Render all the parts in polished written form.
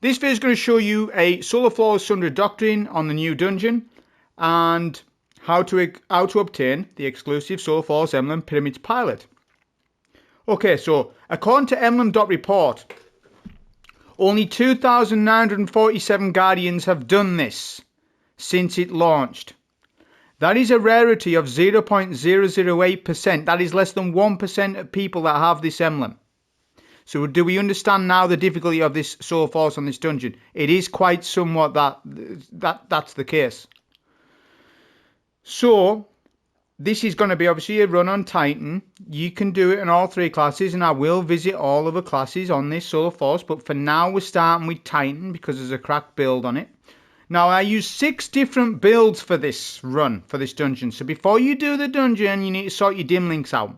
This video is going to show you a solo flawless Sundered Doctrine on the new dungeon and how to obtain the exclusive solo flawless Emblem Pyramids Pilot. Okay, so according to Emblem.report, only 2,947 Guardians have done this since it launched. That is a rarity of 0.008%. That is less than 1% of people that have this emblem. So do we understand now the difficulty of this solo flawless on this dungeon? It is quite somewhat that's the case. So this is going to be obviously a run on Titan. You can do it in all three classes, and I will visit all of the classes on this solo flawless. But for now, we're starting with Titan because there's a cracked build on it. Now, I use 6 different builds for this run, for this dungeon. So before you do the dungeon, you need to sort your dim links out.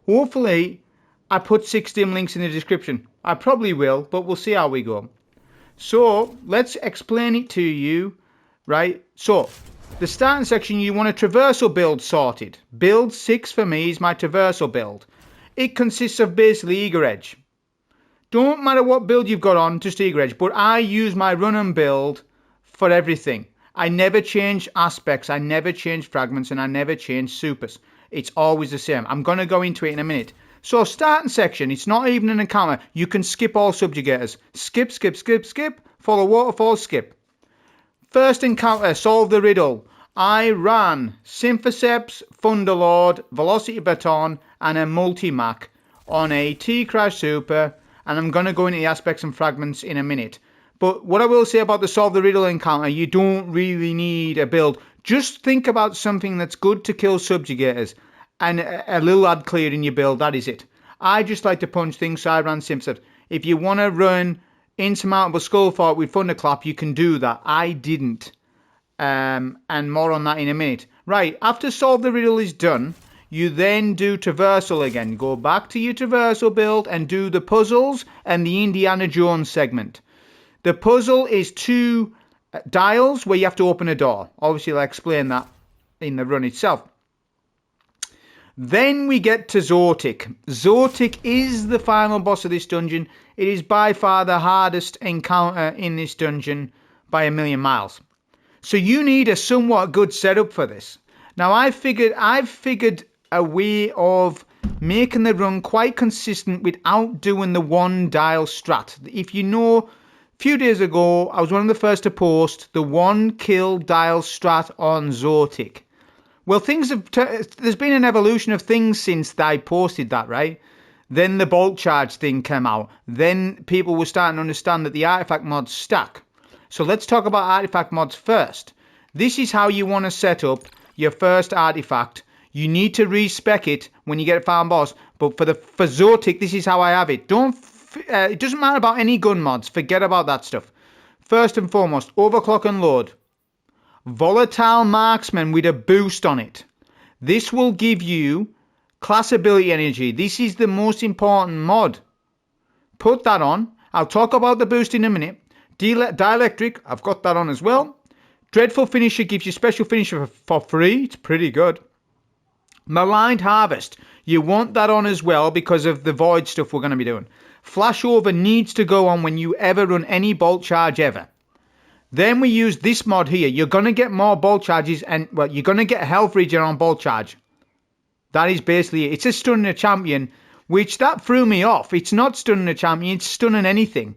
Hopefully, I put 6 dim links in the description. I probably will, but we'll see how we go. So, let's explain it to you, right? So, the starting section, you want a Traversal build sorted. Build 6 for me is my Traversal build. It consists of basically Eager Edge. Don't matter what build you've got on, just Eager Edge. But I use my run and build for everything. I never change aspects, I never change fragments, and I never change supers. It's always the same. I'm going to go into it in a minute. So starting section, it's not even an encounter. You can skip all subjugators. Skip, skip, skip, skip. Follow waterfall, skip. First encounter, solve the riddle. I ran Symphoseps, Thunderlord, Velocity Baton, and a Multi-Mac on a T-Crash Super, and I'm going to go into the aspects and fragments in a minute. But what I will say about the Solve the Riddle encounter, you don't really need a build. Just think about something that's good to kill subjugators and a little ad clear in your build. That is it. I just like to punch things, so I ran Symphoseps. If you want to run Insurmountable Skullfort with Thunderclap, you can do that. I didn't. And more on that in a minute. Right, after Solve the Riddle is done, you then do Traversal again. Go back to your Traversal build and do the puzzles and the Indiana Jones segment. The puzzle is 2 dials where you have to open a door. Obviously, I'll explain that in the run itself. Then we get to Zoetic. Zoetic is the final boss of this dungeon. It is by far the hardest encounter in this dungeon by a million miles. So you need a somewhat good setup for this. Now, I've figured a way of making the run quite consistent without doing the 1 dial strat. If you know, a few days ago, I was one of the first to post the 1 kill dial strat on Zoetik. Well, there's been an evolution of things since I posted that, right? Then the bolt charge thing came out. Then people were starting to understand that the artifact mods stack. So let's talk about artifact mods first. This is how you want to set up your first artifact. You need to respec it when you get a Final Boss. But for Zoetik, this is how I have it. It doesn't matter about any gun mods. Forget about that stuff. First and foremost, overclock and load. Volatile Marksman with a boost on it. This will give you class ability energy. This is the most important mod. Put that on. I'll talk about the boost in a minute. Dielectric, I've got that on as well. Dreadful Finisher gives you special finisher for free. It's pretty good. Maligned Harvest. You want that on as well because of the void stuff we're going to be doing. Flashover needs to go on when you ever run any bolt charge ever. Then we use this mod here. You're going to get more bolt charges and, well, you're going to get health regen on bolt charge. That is basically it. It's a stunning a champion, which that threw me off. It's not stunning a champion. It's stunning anything.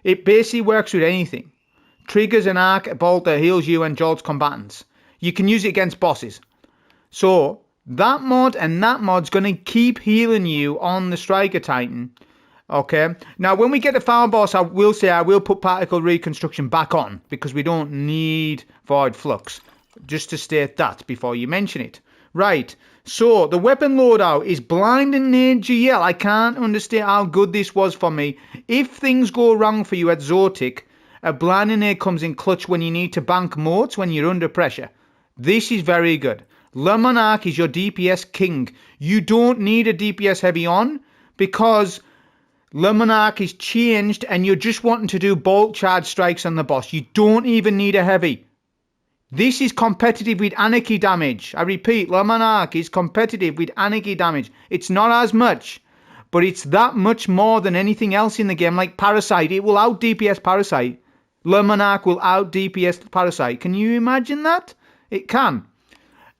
It basically works with anything. Triggers an arc bolt that heals you and jolts combatants. You can use it against bosses. So that mod and that mod's going to keep healing you on the Striker Titan. Okay, now when we get the Final Boss, I will say I will put Particle Reconstruction back on because we don't need Void Flux. Just to state that before you mention it. Right, so the weapon loadout is Blinding GL. I can't understand how good this was for me. If things go wrong for you at Zoetik, a Blinding Aid comes in clutch when you need to bank motes when you're under pressure. This is very good. Le Monarch is your DPS king. You don't need a DPS heavy on because Le Monarch is changed and you're just wanting to do bolt charge strikes on the boss. You don't even need a heavy. This is competitive with Anarchy damage. I repeat, Le Monarch is competitive with Anarchy damage. It's not as much, but it's that much more than anything else in the game, like Parasite. It will out DPS Parasite. Le Monarch will out DPS Parasite. Can you imagine that? It can.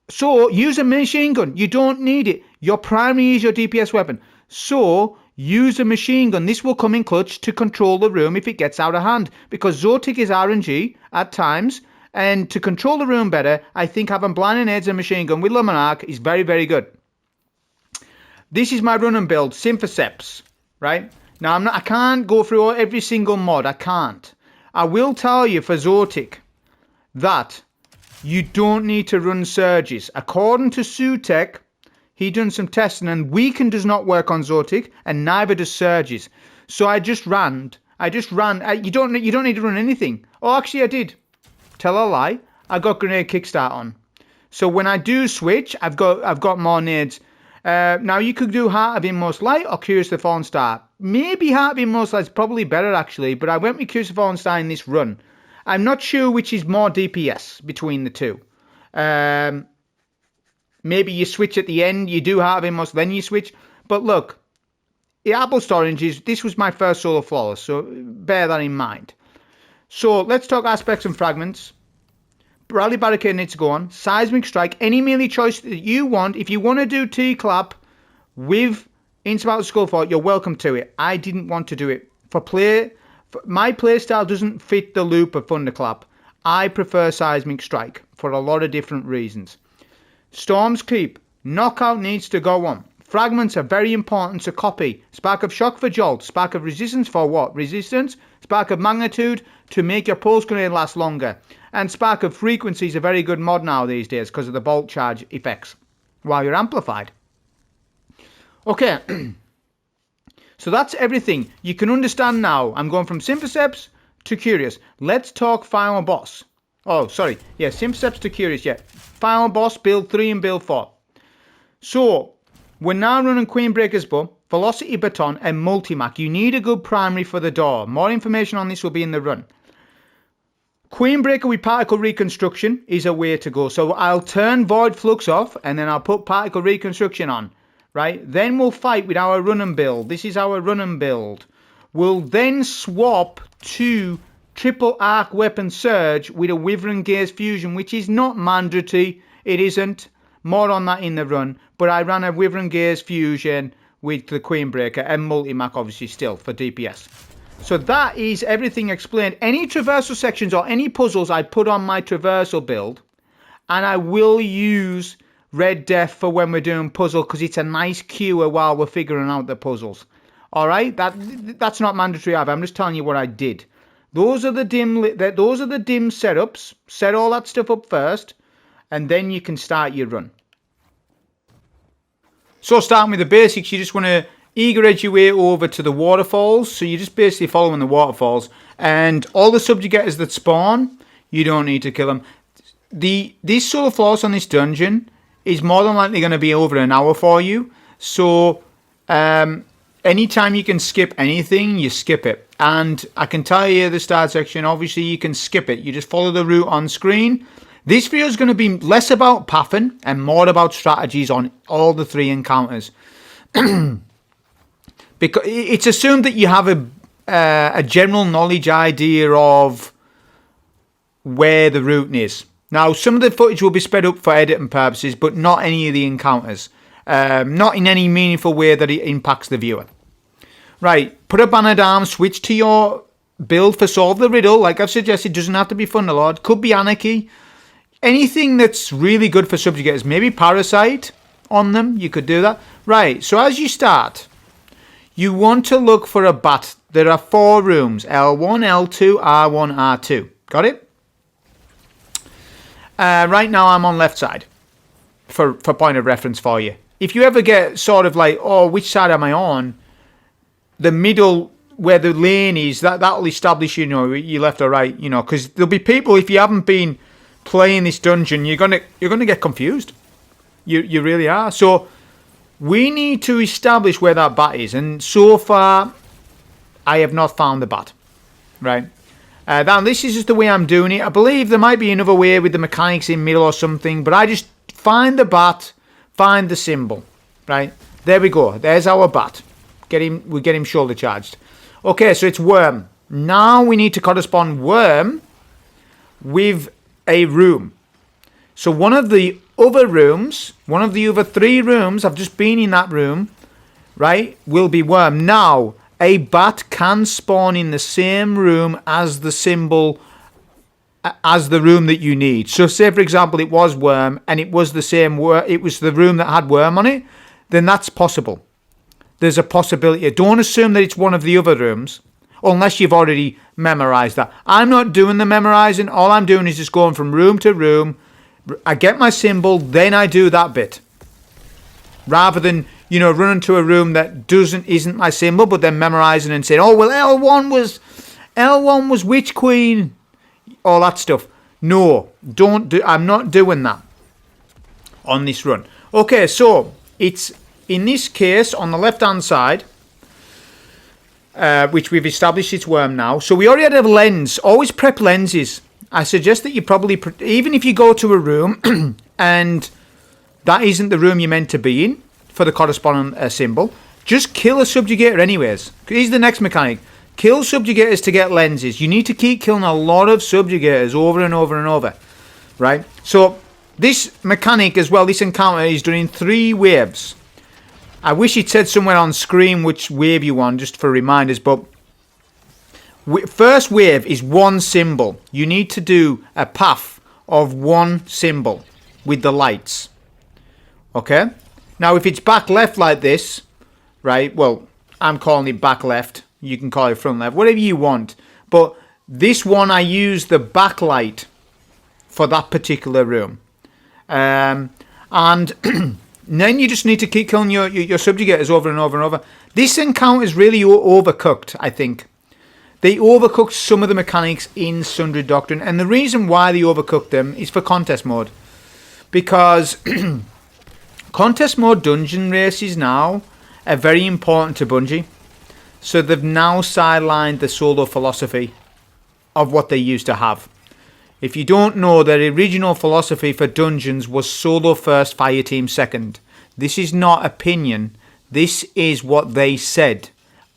So use a machine gun. You don't need it. Your primary is your DPS weapon. So use a machine gun. This will come in clutch to control the room if it gets out of hand. Because Zoetik is RNG at times. And to control the room better, I think having blinding heads and machine gun with Le Monarch is very, very good. This is my run and build, Symphoseps, right? Now I can't go through every single mod. I can't. I will tell you for Zoetik that you don't need to run surges. According to Zoetik, he done some testing, and weaken does not work on Zoetik, and neither does surges. So I just ran. You don't need to run anything. Oh, actually, I did. Tell a lie. I got grenade kickstart on. So when I do switch, I've got more nades. Now you could do Heart of Inmost Light or Curious the Fallen Star. Maybe Heart of Inmost Light is probably better actually, but I went with Curious the Fallen Star in this run. I'm not sure which is more DPS between the two. Maybe you switch at the end, you do Heart of Inmost, then you switch. But look, the Apples to Oranges, this was my first solo flawless, so bear that in mind. So let's talk aspects and fragments. Rally Barricade needs to go on. Seismic Strike, any melee choice that you want. If you want to do T-Clap with Insurmountable Skullfort, you're welcome to it. I didn't want to do it. My playstyle doesn't fit the loop of Thunderclap. I prefer Seismic Strike for a lot of different reasons. Storm's Keep, Knockout needs to go on. Fragments are very important to copy. Spark of Shock for Jolt. Spark of Resistance for what? Resistance. Spark of Magnitude to make your pulse grenade last longer. And Spark of Frequency is a very good mod now these days because of the bolt charge effects while you're amplified. Okay. So that's everything. You can understand now. I'm going from Symphoseps to Curious. Let's talk Final Boss. Oh, sorry. Yeah, Symphoseps to Curious, yeah. Final Boss, Build 3 and Build 4. So, we're now running Queenbreaker's Bow, Velocity Baton, and Multimac. You need a good primary for the door. More information on this will be in the run. Queenbreaker with Particle Reconstruction is a way to go. So I'll turn Void Flux off, and then I'll put Particle Reconstruction on. Right? Then we'll fight with our run and build. This is our run and build. We'll then swap to Triple Arc Weapon Surge with a Wyvern Gaze Fusion, which is not mandatory. It isn't. More on that in the run. But I ran a Wyvern Gaze Fusion with the Queenbreaker and Multimac obviously still for DPS. So that is everything explained. Any traversal sections or any puzzles I put on my traversal build, and I will use Red Death for when we're doing puzzle because it's a nice cure while we're figuring out the puzzles. All right, that's not mandatory either. I'm just telling you what I did. Those are the dim setups. Set all that stuff up first, and then you can start your run. So starting with the basics, you just want to eager edge your way over to the waterfalls. So you're just basically following the waterfalls. And all the subjugators that spawn, you don't need to kill them. This solo flawless on this dungeon is more than likely going to be over an hour for you. So anytime you can skip anything, you skip it. And I can tell you the start section, obviously you can skip it. You just follow the route on screen. This video is going to be less about pathing and more about strategies on all the 3 encounters. Because it's assumed that you have a general knowledge idea of where the route is. Now, some of the footage will be sped up for editing purposes, but not any of the encounters. Not in any meaningful way that it impacts the viewer. Right, put a banner down, switch to your build for Solve the Riddle. Like I've suggested, doesn't have to be Thunderlord. Could be Anarchy. Anything that's really good for subjugators. Maybe Parasite on them. You could do that. Right, so as you start, you want to look for a bat. There are 4 rooms. L1, L2, R1, R2. Got it? Right now I'm on left side. For point of reference for you. If you ever get sort of like, oh, which side am I on? The middle, where the lane is, that'll establish, you know, you left or right, you know, because there'll be people, if you haven't been playing this dungeon, you're gonna get confused. You really are. So we need to establish where that bat is, and so far I have not found the bat. Right. Now this is just the way I'm doing it. I believe there might be another way with the mechanics in middle or something, but I just find the bat, find the symbol. Right. There we go. There's our bat. We get him shoulder charged. Okay, so it's Worm. Now we need to correspond Worm with a room. So one of the other rooms, one of the other 3 rooms, I've just been in that room, right, will be Worm. Now, a bat can spawn in the same room as the symbol, as the room that you need. So say, for example, it was Worm, and it was the same, it was the room that had Worm on it, then that's possible. There's a possibility. Don't assume that it's one of the other rooms, unless you've already memorized that. I'm not doing the memorizing. All I'm doing is just going from room to room. I get my symbol, then I do that bit. Rather than, you know, running to a room that isn't my symbol, but then memorizing and saying, oh, well, L1 was Witch Queen, all that stuff. No, I'm not doing that on this run. Okay, so it's, in this case, on the left-hand side, which we've established it's Worm now. So we already had a lens. Always prep lenses. I suggest that you probably, even if you go to a room and that isn't the room you're meant to be in for the corresponding symbol, just kill a subjugator anyways. Here's the next mechanic. Kill subjugators to get lenses. You need to keep killing a lot of subjugators over and over and over. Right? So this mechanic as well, this encounter is done in 3 waves. I wish it said somewhere on screen which wave you want, just for reminders, but first wave is 1 symbol. You need to do a path of 1 symbol with the lights. Okay? Now, if it's back left like this, right, well, I'm calling it back left. You can call it front left, whatever you want. But this one, I use the backlight for that particular room. And then you just need to keep killing your subjugators over and over and over. This encounter is really overcooked, I think. They overcooked some of the mechanics in Sundered Doctrine, and the reason why they overcooked them is for contest mode. Because contest mode dungeon races now are very important to Bungie. So they've now sidelined the solo philosophy of what they used to have. If you don't know, their original philosophy for dungeons was solo first, fire team second. This is not opinion. This is what they said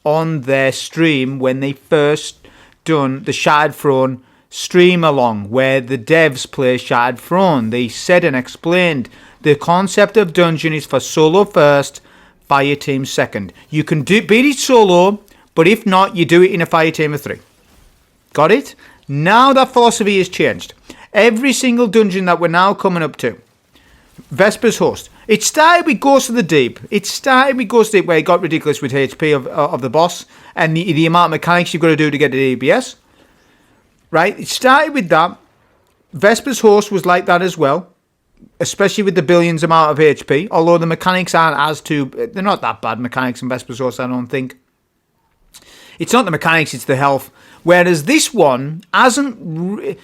on their stream when they first done the Shattered Throne stream along, where the devs play Shattered Throne. They said and explained the concept of dungeon is for solo first, fire team second. You can beat it solo, but if not, you do it in a fire team of 3. Got it? Now that philosophy has changed. Every single dungeon that we're now coming up to, Vesper's Host. It started with Ghost of the Deep. Where it got ridiculous with HP of the boss and the amount of mechanics you've got to do to get the DPS. Right? It started with that. Vesper's Host was like that as well, especially with the billions amount of HP. Although the mechanics aren't they're not that bad mechanics in Vesper's Host, I don't think. It's not the mechanics, it's the health. Whereas this one hasn't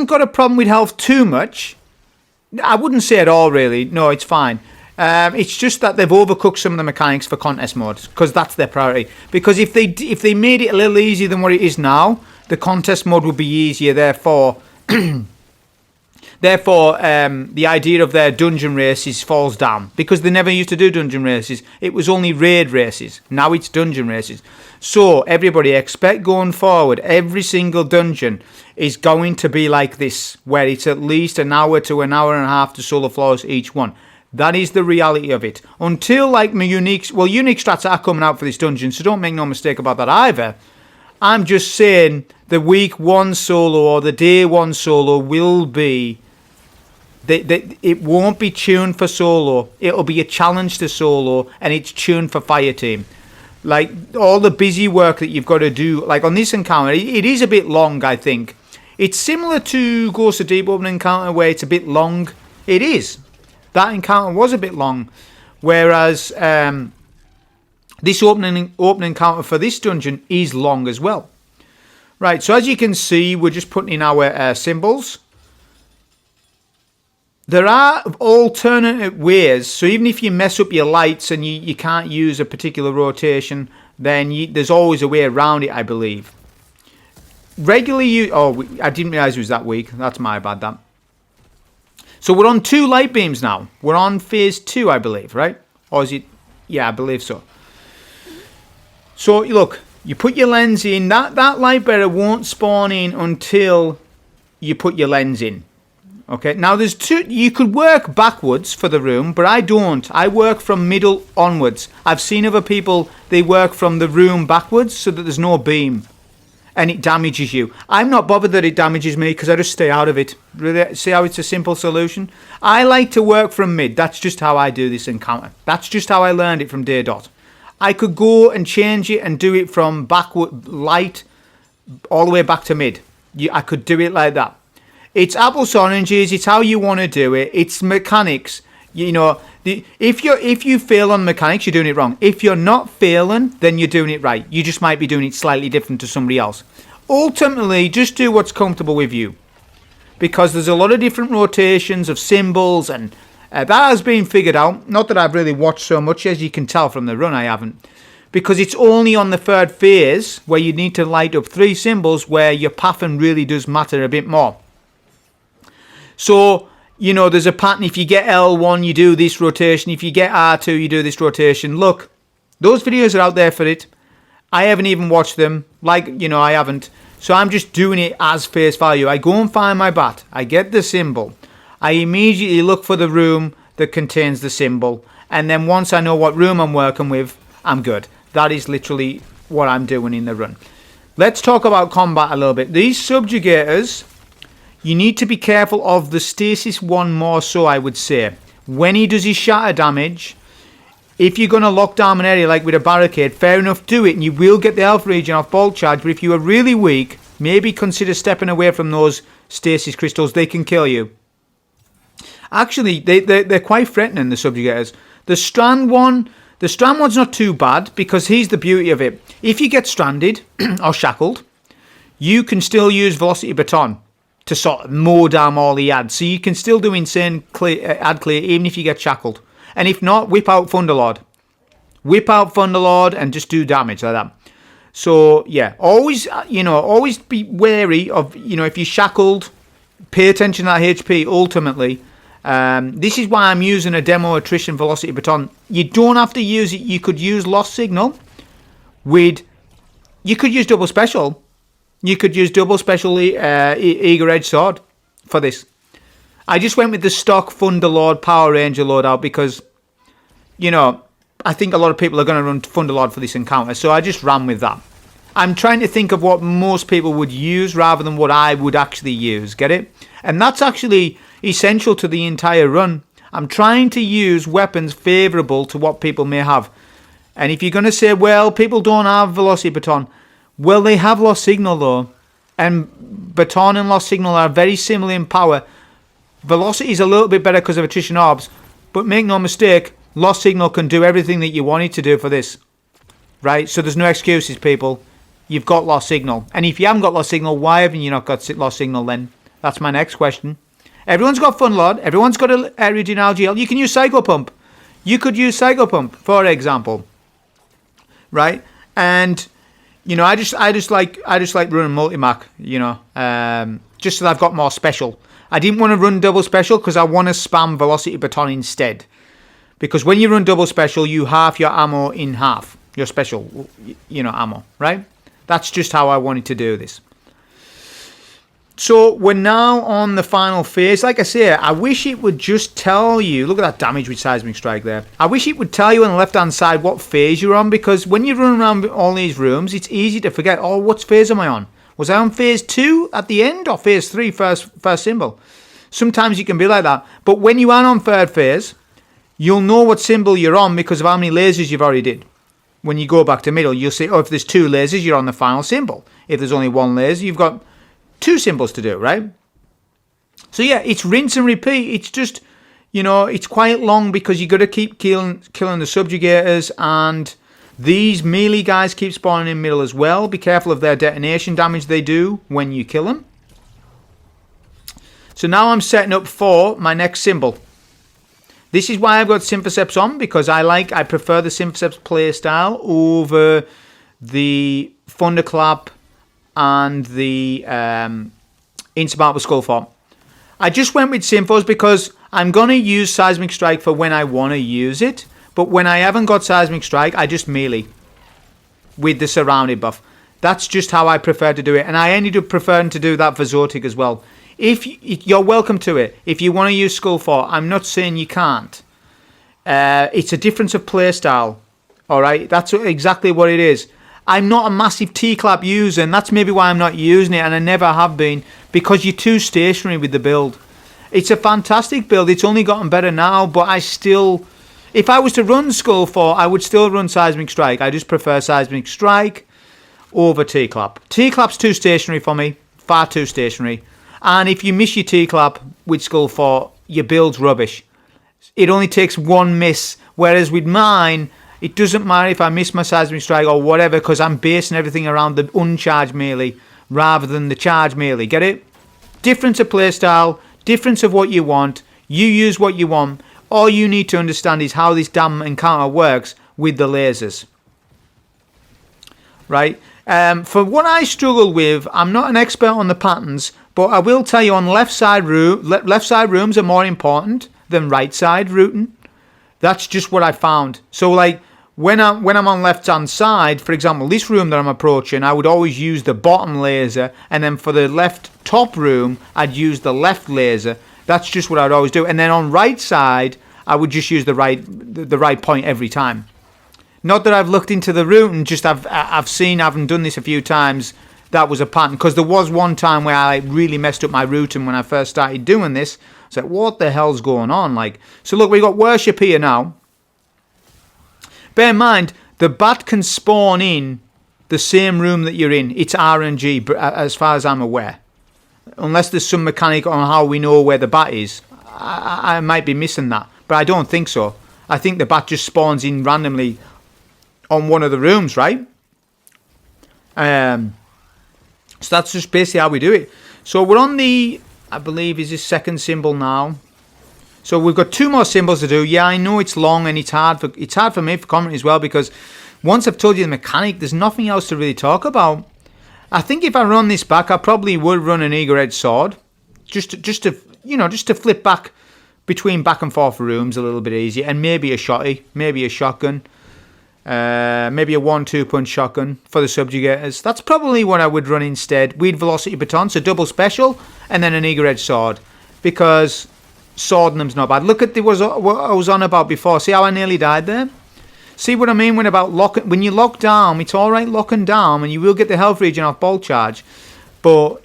got a problem with health too much. I wouldn't say at all, really. No, it's fine. It's just that they've overcooked some of the mechanics for contest modes, because that's their priority. Because if they made it a little easier than what it is now, the contest mode would be easier. Therefore, the idea of their dungeon races falls down, because they never used to do dungeon races. It was only raid races. Now it's dungeon races. So everybody expect going forward, every single dungeon is going to be like this, where it's at least an hour to an hour and a half to solo floors each one. That is the reality of it. Until like my unique strats are coming out for this dungeon, so don't make no mistake about that either. I'm just saying the week 1 solo or the day 1 solo will be, it won't be tuned for solo. It'll be a challenge to solo, and it's tuned for fire team. Like all the busy work that you've got to do, like on this encounter, it is a bit long, I think. It's similar to Ghost of Deep opening encounter where it's a bit long. It is. That encounter was a bit long. Whereas this opening encounter for this dungeon is long as well. Right, so as you can see, we're just putting in our symbols. There are alternative ways, so even if you mess up your lights and you can't use a particular rotation, then there's always a way around it, I believe. Regularly, I didn't realise it was that weak. That's my bad, that. So we're on 2 light beams now. We're on phase 2, I believe, right? Or is it? Yeah, I believe so. So look, you put your lens in. That light bearer won't spawn in until you put your lens in. Okay, now there's two. You could work backwards for the room, but I don't. I work from middle onwards. I've seen other people, they work from the room backwards so that there's no beam and it damages you. I'm not bothered that it damages me because I just stay out of it. Really, see how it's a simple solution? I like to work from mid. That's just how I do this encounter. That's just how I learned it from Day Dot. I could go and change it and do it from backward light all the way back to mid. I could do it like that. It's apples to oranges. It's how you want to do it. It's mechanics. You know, if you fail on mechanics, you're doing it wrong. If you're not failing, then you're doing it right. You just might be doing it slightly different to somebody else. Ultimately, just do what's comfortable with you, because there's a lot of different rotations of symbols, and that has been figured out. Not that I've really watched so much, as you can tell from the run, I haven't. Because it's only on the third phase where you need to light up 3 symbols where your pathing really does matter a bit more. So, you know, there's a pattern. If you get L1, you do this rotation. If you get R2, you do this rotation. Look, those videos are out there for it. I haven't even watched them. Like, you know, I haven't. So I'm just doing it as face value. I go and find my bat. I get the symbol. I immediately look for the room that contains the symbol. And then once I know what room I'm working with, I'm good. That is literally what I'm doing in the run. Let's talk about combat a little bit. These subjugators, you need to be careful of the stasis one more so, I would say. When he does his shatter damage, if you're going to lock down an area like with a barricade, fair enough, do it, and you will get the health regen off bulk charge. But if you are really weak, maybe consider stepping away from those stasis crystals. They can kill you. Actually, they're quite threatening, the subjugators. The strand one's not too bad, because here's the beauty of it. If you get stranded or shackled, you can still use velocity baton to sort of mow down all the ads. So you can still do insane ad clear even if you get shackled. And if not, whip out Thunderlord. Whip out Thunderlord and just do damage like that. So yeah, always be wary of, if you're shackled, pay attention to that HP ultimately. This is why I'm using a demo attrition velocity baton. You don't have to use it. You could use lost signal you could use double special. You could use double special Eager Edge Sword for this. I just went with the stock Thunderlord Power Ranger loadout because, I think a lot of people are going to run Thunderlord for this encounter. So I just ran with that. I'm trying to think of what most people would use rather than what I would actually use. Get it? And that's actually essential to the entire run. I'm trying to use weapons favourable to what people may have. And if you're going to say, well, people don't have Velocity Baton. Well, they have Lost Signal, though. And Baton and Lost Signal are very similar in power. Velocity is a little bit better because of Attrition Orbs. But make no mistake, Lost Signal can do everything that you want it to do for this. Right? So there's no excuses, people. You've got Lost Signal. And if you haven't got Lost Signal, why haven't you not got Lost Signal then? That's my next question. Everyone's got Funlord. Everyone's got an Aerodynal GL. You can use Psycho Pump. You could use Psycho Pump, for example. Right? And, I just like running Multimac, just so that I've got more special. I didn't want to run double special because I want to spam Velocity Baton instead. Because when you run double special, you half your ammo in half. Your special, ammo, right? That's just how I wanted to do this. So we're now on the final phase. Like I say, I wish it would just tell you. Look at that damage with Seismic Strike there. I wish it would tell you on the left-hand side what phase you're on, because when you run around all these rooms, it's easy to forget, oh, what phase am I on? Was I on phase 2 at the end or phase 3 first symbol? Sometimes you can be like that. But when you are on third phase, you'll know what symbol you're on because of how many lasers you've already did. When you go back to middle, you'll see, oh, if there's 2 lasers, you're on the final symbol. If there's only 1 laser, you've got 2 symbols to do, right? So yeah, it's rinse and repeat. It's just, it's quite long because you got to keep killing the subjugators, and these melee guys keep spawning in middle as well. Be careful of their detonation damage they do when you kill them. So now I'm setting up for my next symbol. This is why I've got Symphoceps on, because I prefer the Symphoceps playstyle over the Thunderclap and the Insurmountable Skullform. I just went with Symphos because I'm going to use Seismic Strike for when I want to use it, but when I haven't got Seismic Strike, I just melee. with the surrounded buff. That's just how I prefer to do it, and I ended up preferring to do that for Zoetik as well. If you're welcome to it, if you want to use Skull Fort, I'm not saying you can't. It's a difference of playstyle. All right, that's exactly what it is. I'm not a massive T-clap user, and that's maybe why I'm not using it, and I never have been, because you're too stationary with the build. It's a fantastic build. It's only gotten better now, but I still... If I was to run Skull Fort, I would still run Seismic Strike. I just prefer Seismic Strike over T-clap. T-clap's too stationary for me, far too stationary. And if you miss your T-clap with Skull Fort, your build's rubbish. It only takes one miss, whereas with mine... It doesn't matter if I miss my Seismic Strike or whatever, because I'm basing everything around the uncharged melee rather than the charged melee. Get it? Difference of playstyle, difference of what you want. You use what you want. All you need to understand is how this damn encounter works with the lasers. Right? For what I struggle with, I'm not an expert on the patterns, but I will tell you on left side rooms are more important than right side routing. That's just what I found. So like when I'm on left hand side, for example, this room that I'm approaching, I would always use the bottom laser, and then for the left top room, I'd use the left laser. That's just what I'd always do. And then on right side, I would just use the right point every time. Not that I've looked into the routing, just I've seen, having done this a few times, that was a pattern. Because there was one time where I really messed up my routing when I first started doing this. It's like, what the hell's going on? Like, so look, we got worship here now. Bear in mind, the bat can spawn in the same room that you're in. It's RNG, as far as I'm aware. Unless there's some mechanic on how we know where the bat is. I might be missing that, but I don't think so. I think the bat just spawns in randomly on one of the rooms, right? So that's just basically how we do it. So we're on the, I believe, is this second symbol now. So we've got 2 more symbols to do. Yeah, I know it's long and it's hard for me for commentary as well, because once I've told you the mechanic, there's nothing else to really talk about. I think if I run this back, I probably would run an eager-edged sword, just to flip back between back and forth rooms a little bit easier, and maybe a shotty, maybe a shotgun, maybe a 1-2 punch shotgun for the subjugators. That's probably what I would run instead. Weed velocity baton, so double special, and then an eager-edged sword, because swording them's not bad. Look at what I was on about before. See how I nearly died there? See what I mean when you lock down, it's alright locking down, and you will get the health regen off bolt charge. But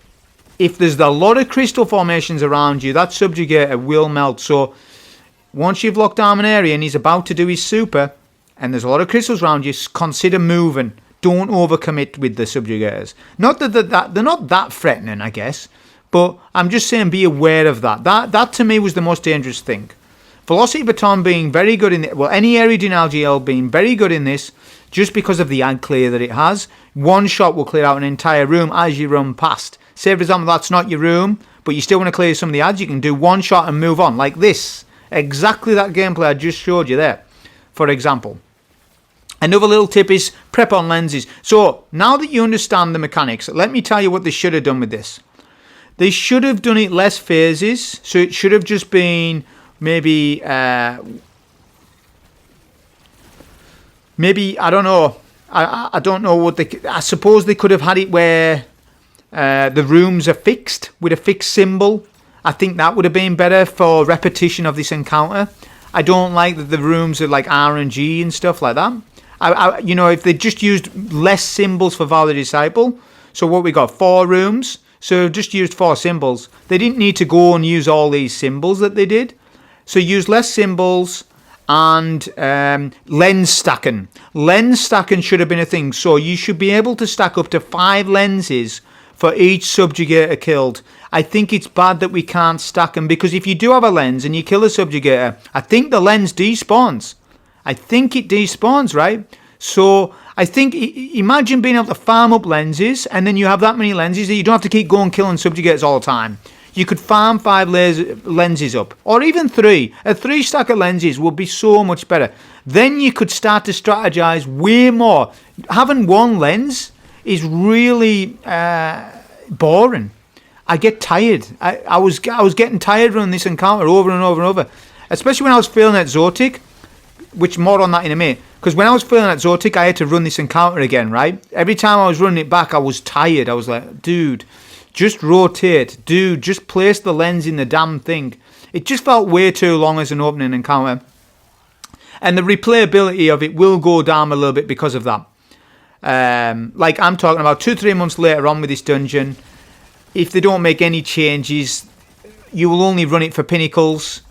if there's a lot of crystal formations around you, that subjugator will melt. So once you've locked down an area and he's about to do his super, and there's a lot of crystals around you, consider moving. Don't overcommit with the subjugators. Not that they're not that threatening, I guess. But I'm just saying, be aware of that. That to me was the most dangerous thing. Velocity Baton being very good in it. Well, any area denial GL being very good in this, just because of the ad clear that it has. One shot will clear out an entire room as you run past. Say, for example, that's not your room, but you still want to clear some of the ads, you can do one shot and move on, like this. Exactly that gameplay I just showed you there, for example. Another little tip is prep on lenses. So, now that you understand the mechanics, let me tell you what they should have done with this. They should have done it less phases, so it should have just been maybe, I don't know. I don't know what I suppose they could have had it where the rooms are fixed with a fixed symbol. I think that would have been better for repetition of this encounter. I don't like that the rooms are like RNG and stuff like that. If they just used less symbols for Valor Disciple. So what we got, 4 rooms. So just used 4 symbols. They didn't need to go and use all these symbols that they did. So use less symbols and lens stacking. Lens stacking should have been a thing. So you should be able to stack up to 5 lenses for each subjugator killed. I think it's bad that we can't stack them, because if you do have a lens and you kill a subjugator, I think the lens despawns. I think it despawns, right? So I think, imagine being able to farm up lenses, and then you have that many lenses that you don't have to keep going killing subjugators all the time. You could farm 5 lenses up, or even 3. A 3 stack of lenses would be so much better. Then you could start to strategize way more. Having 1 lens is really boring. I get tired. I was getting tired running this encounter over and over and over, especially when I was failing at Zoetik. which more on that in a minute. Because when I was failing at Zoetik, I had to run this encounter again, right? Every time I was running it back, I was tired. I was like, dude, just rotate. Dude, just place the lens in the damn thing. It just felt way too long as an opening encounter. And the replayability of it will go down a little bit because of that. Like I'm talking about 2-3 months later on with this dungeon, if they don't make any changes, you will only run it for pinnacles.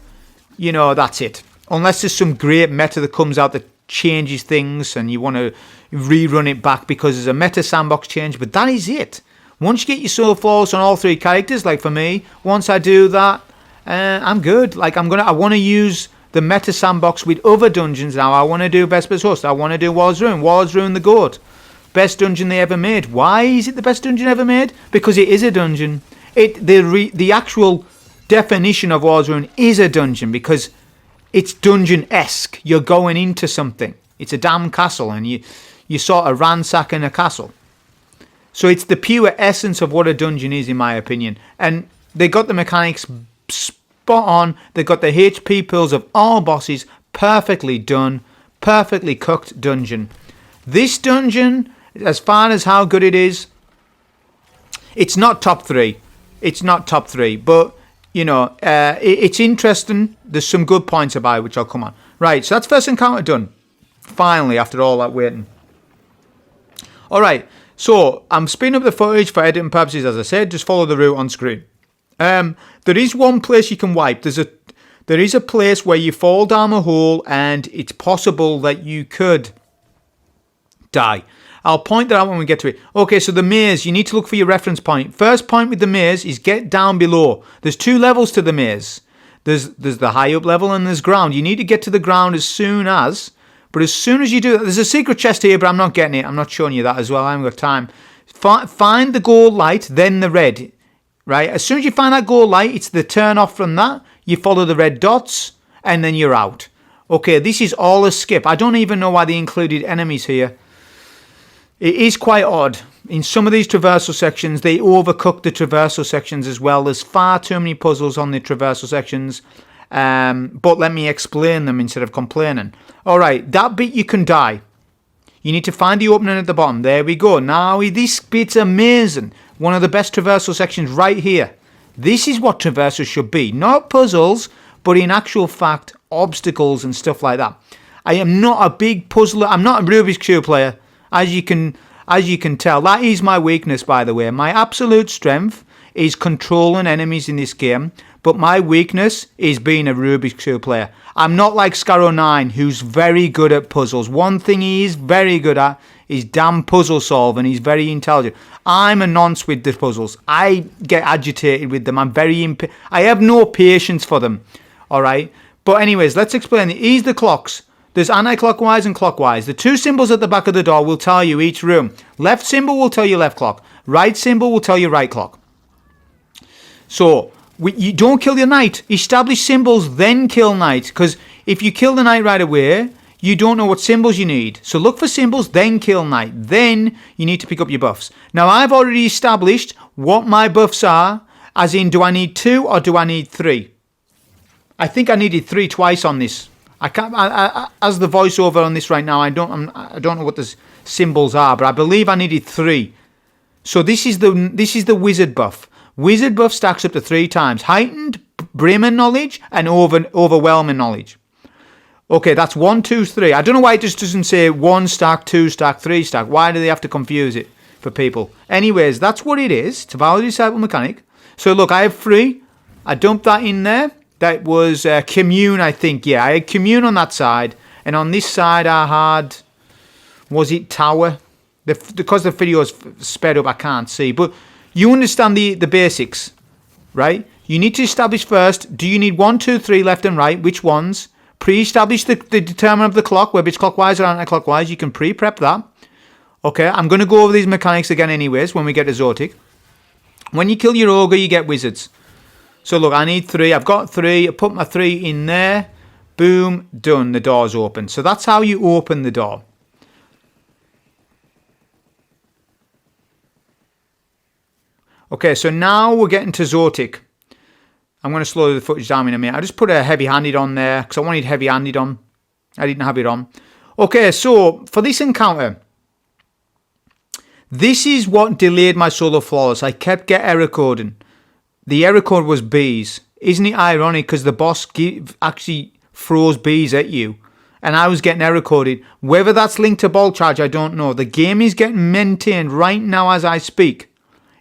You know, that's it. Unless there's some great meta that comes out that changes things and you want to rerun it back because there's a meta sandbox change. But that is it. Once you get your soul flawless on all 3 characters, like for me, once I do that, I'm good. Like I want to use the meta sandbox with other dungeons now. I want to do Vesper's Host. I want to do War's Ruin. War's Ruin the Goat. Best dungeon they ever made. Why is it the best dungeon ever made? Because it is a dungeon. The actual definition of War's Ruin is a dungeon because it's dungeon-esque. You're going into something. It's a damn castle and you sort of ransacking a castle. So it's the pure essence of what a dungeon is, in my opinion. And they got the mechanics spot on. They got the HP pools of all bosses perfectly done, perfectly cooked dungeon. This dungeon, as far as how good it is, it's not top 3. It's not top 3, but you know, it's interesting. There's some good points about it, which I'll come on. Right, so that's first encounter done. Finally, after all that waiting. All right, so I'm speeding up the footage for editing purposes, as I said. Just follow the route on screen. There is one place you can wipe. There is a place where you fall down a hole, and it's possible that you could die. I'll point that out when we get to it. Okay, so the maze, you need to look for your reference point. First point with the maze is get down below. There's 2 levels to the maze. There's the high up level and there's ground. You need to get to the ground as soon as you do that, there's a secret chest here, but I'm not getting it. I'm not showing you that as well. I haven't got time. Find the gold light, then the red. Right? As soon as you find that gold light, it's the turn off from that. You follow the red dots, and then you're out. Okay, this is all a skip. I don't even know why they included enemies here. It is quite odd. In some of these traversal sections, they overcook the traversal sections as well. There's far too many puzzles on the traversal sections. But let me explain them instead of complaining. Alright, that bit you can die. You need to find the opening at the bottom. There we go. Now, this bit's amazing. One of the best traversal sections right here. This is what traversals should be. Not puzzles, but in actual fact, obstacles and stuff like that. I am not a big puzzler. I'm not a Rubik's Cube player. As you can tell, that is my weakness, by the way. My absolute strength is controlling enemies in this game, but my weakness is being a Rubik's Cube player. I'm not like Scarrow9, who's very good at puzzles. One thing he is very good at is damn puzzle solving. He's very intelligent. I'm a nonce with the puzzles. I get agitated with them. I have no patience for them. All right. But anyways, let's explain it. Ease the clocks. There's anti-clockwise and clockwise. The 2 symbols at the back of the door will tell you each room. Left symbol will tell you left clock. Right symbol will tell you right clock. So, you don't kill your knight. Establish symbols, then kill knight. Because if you kill the knight right away, you don't know what symbols you need. So look for symbols, then kill knight. Then you need to pick up your buffs. Now, I've already established what my buffs are. As in, do I need 2 or do I need 3? I think I needed 3 twice on this. I can't. As the voiceover on this right now, I don't know what the symbols are, but I believe I needed 3. So this is the wizard buff. Wizard buff stacks up to 3 times: heightened, brimming knowledge, and overwhelming knowledge. Okay, that's 1, 2, 3. I don't know why it just doesn't say 1 stack, 2 stack, 3 stack. Why do they have to confuse it for people? Anyways, that's what it is. Devourer Disciple mechanic. So look, I have 3. I dumped that in there. That was Commune, I think. Yeah, I had Commune on that side. And on this side, I had... Was it Tower? Because the video is sped up, I can't see. But you understand the basics, right? You need to establish first, do you need 1, 2, 3 left and right? Which ones? Pre-establish the determinant of the clock, whether it's clockwise or anti-clockwise. You can pre-prep that. Okay, I'm going to go over these mechanics again anyways when we get to Zoetik. When you kill your ogre, you get wizards. So look, I need 3. I've got 3. I put my 3 in there. Boom, done. The door's open. So that's how you open the door. Okay, so now we're getting to Zoetik. I'm going to slow the footage down in a minute. I just put a heavy-handed on there because I wanted heavy-handed on. I didn't have it on. Okay, so for this encounter, this is what delayed my solo flawless. I kept getting error coding. The error code was bees. Isn't it ironic? Because the boss actually throws bees at you. And I was getting error coded. Whether that's linked to ball charge, I don't know. The game is getting maintained right now as I speak.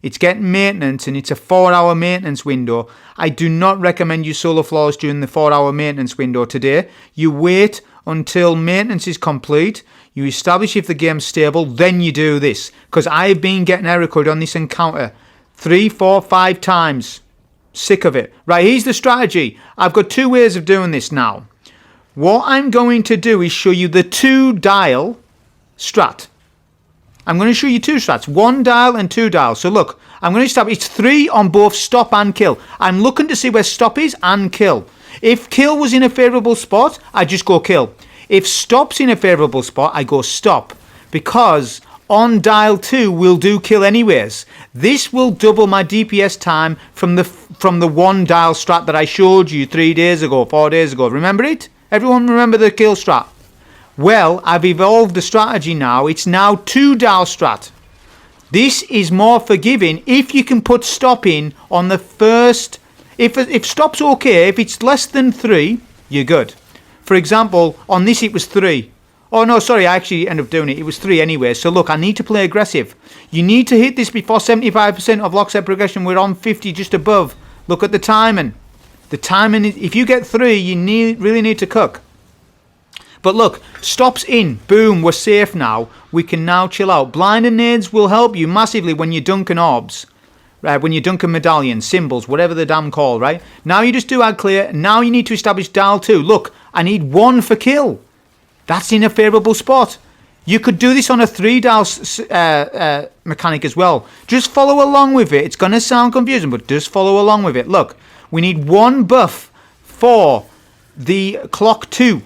It's getting maintenance, and it's a 4-hour maintenance window. I do not recommend you solo flawless during the 4-hour maintenance window today. You wait until maintenance is complete. You establish if the game's stable, then you do this. Because I've been getting error coded on this encounter 3, 4, 5 times. Sick of it. Right, here's the strategy. I've got 2 ways of doing this now. What I'm going to do is show you the 2-dial strat. I'm going to show you 2 strats, 1 dial and 2 dial. So look, I'm going to stop. It's 3 on both stop and kill. I'm looking to see where stop is and kill. If kill was in a favourable spot, I just go kill. If stop's in a favourable spot, I go stop. Because on dial 2, we'll do kill anyways. This will double my DPS time from the 1 dial strat that I showed you 3 days ago, 4 days ago. Remember it? Everyone remember the kill strat? Well, I've evolved the strategy now. It's now 2 dial strat. This is more forgiving if you can put stop in on the first. If stop's okay, if it's less than 3, you're good. For example, on this it was 3. Oh no, sorry, I actually ended up doing it. It was 3 anyway. So look, I need to play aggressive. You need to hit this before 75% of lockstep progression. We're on 50, just above. Look at the timing. The timing, if you get 3, you really need to cook. But look, stops in. Boom, we're safe now. We can now chill out. Blind and nades will help you massively when you're dunking orbs. Right, when you're dunking medallions, symbols, whatever they're damn called, right? Now you just do add clear. Now you need to establish dial 2. Look, I need 1 for kill. That's in a favourable spot. You could do this on a 3 dial mechanic as well. Just follow along with it. It's going to sound confusing, but just follow along with it. Look, we need 1 buff for the clock 2.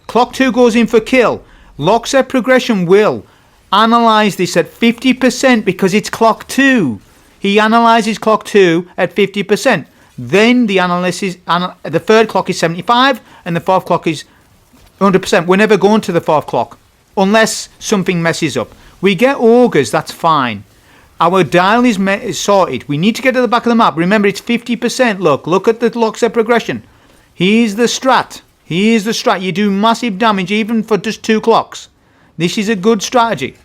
Clock 2 goes in for kill. Lockstep progression will analyse this at 50% because it's clock 2. He analyses clock 2 at 50%. Then the analysis, the third clock is 75 and the fourth clock is 100%. We're never going to the fourth clock unless something messes up. We get ogres, that's fine. Our dial is sorted. We need to get to the back of the map. Remember, it's 50%. Look at the lockstep progression. Here's the strat. Here's the strat. You do massive damage even for just 2 clocks. This is a good strategy.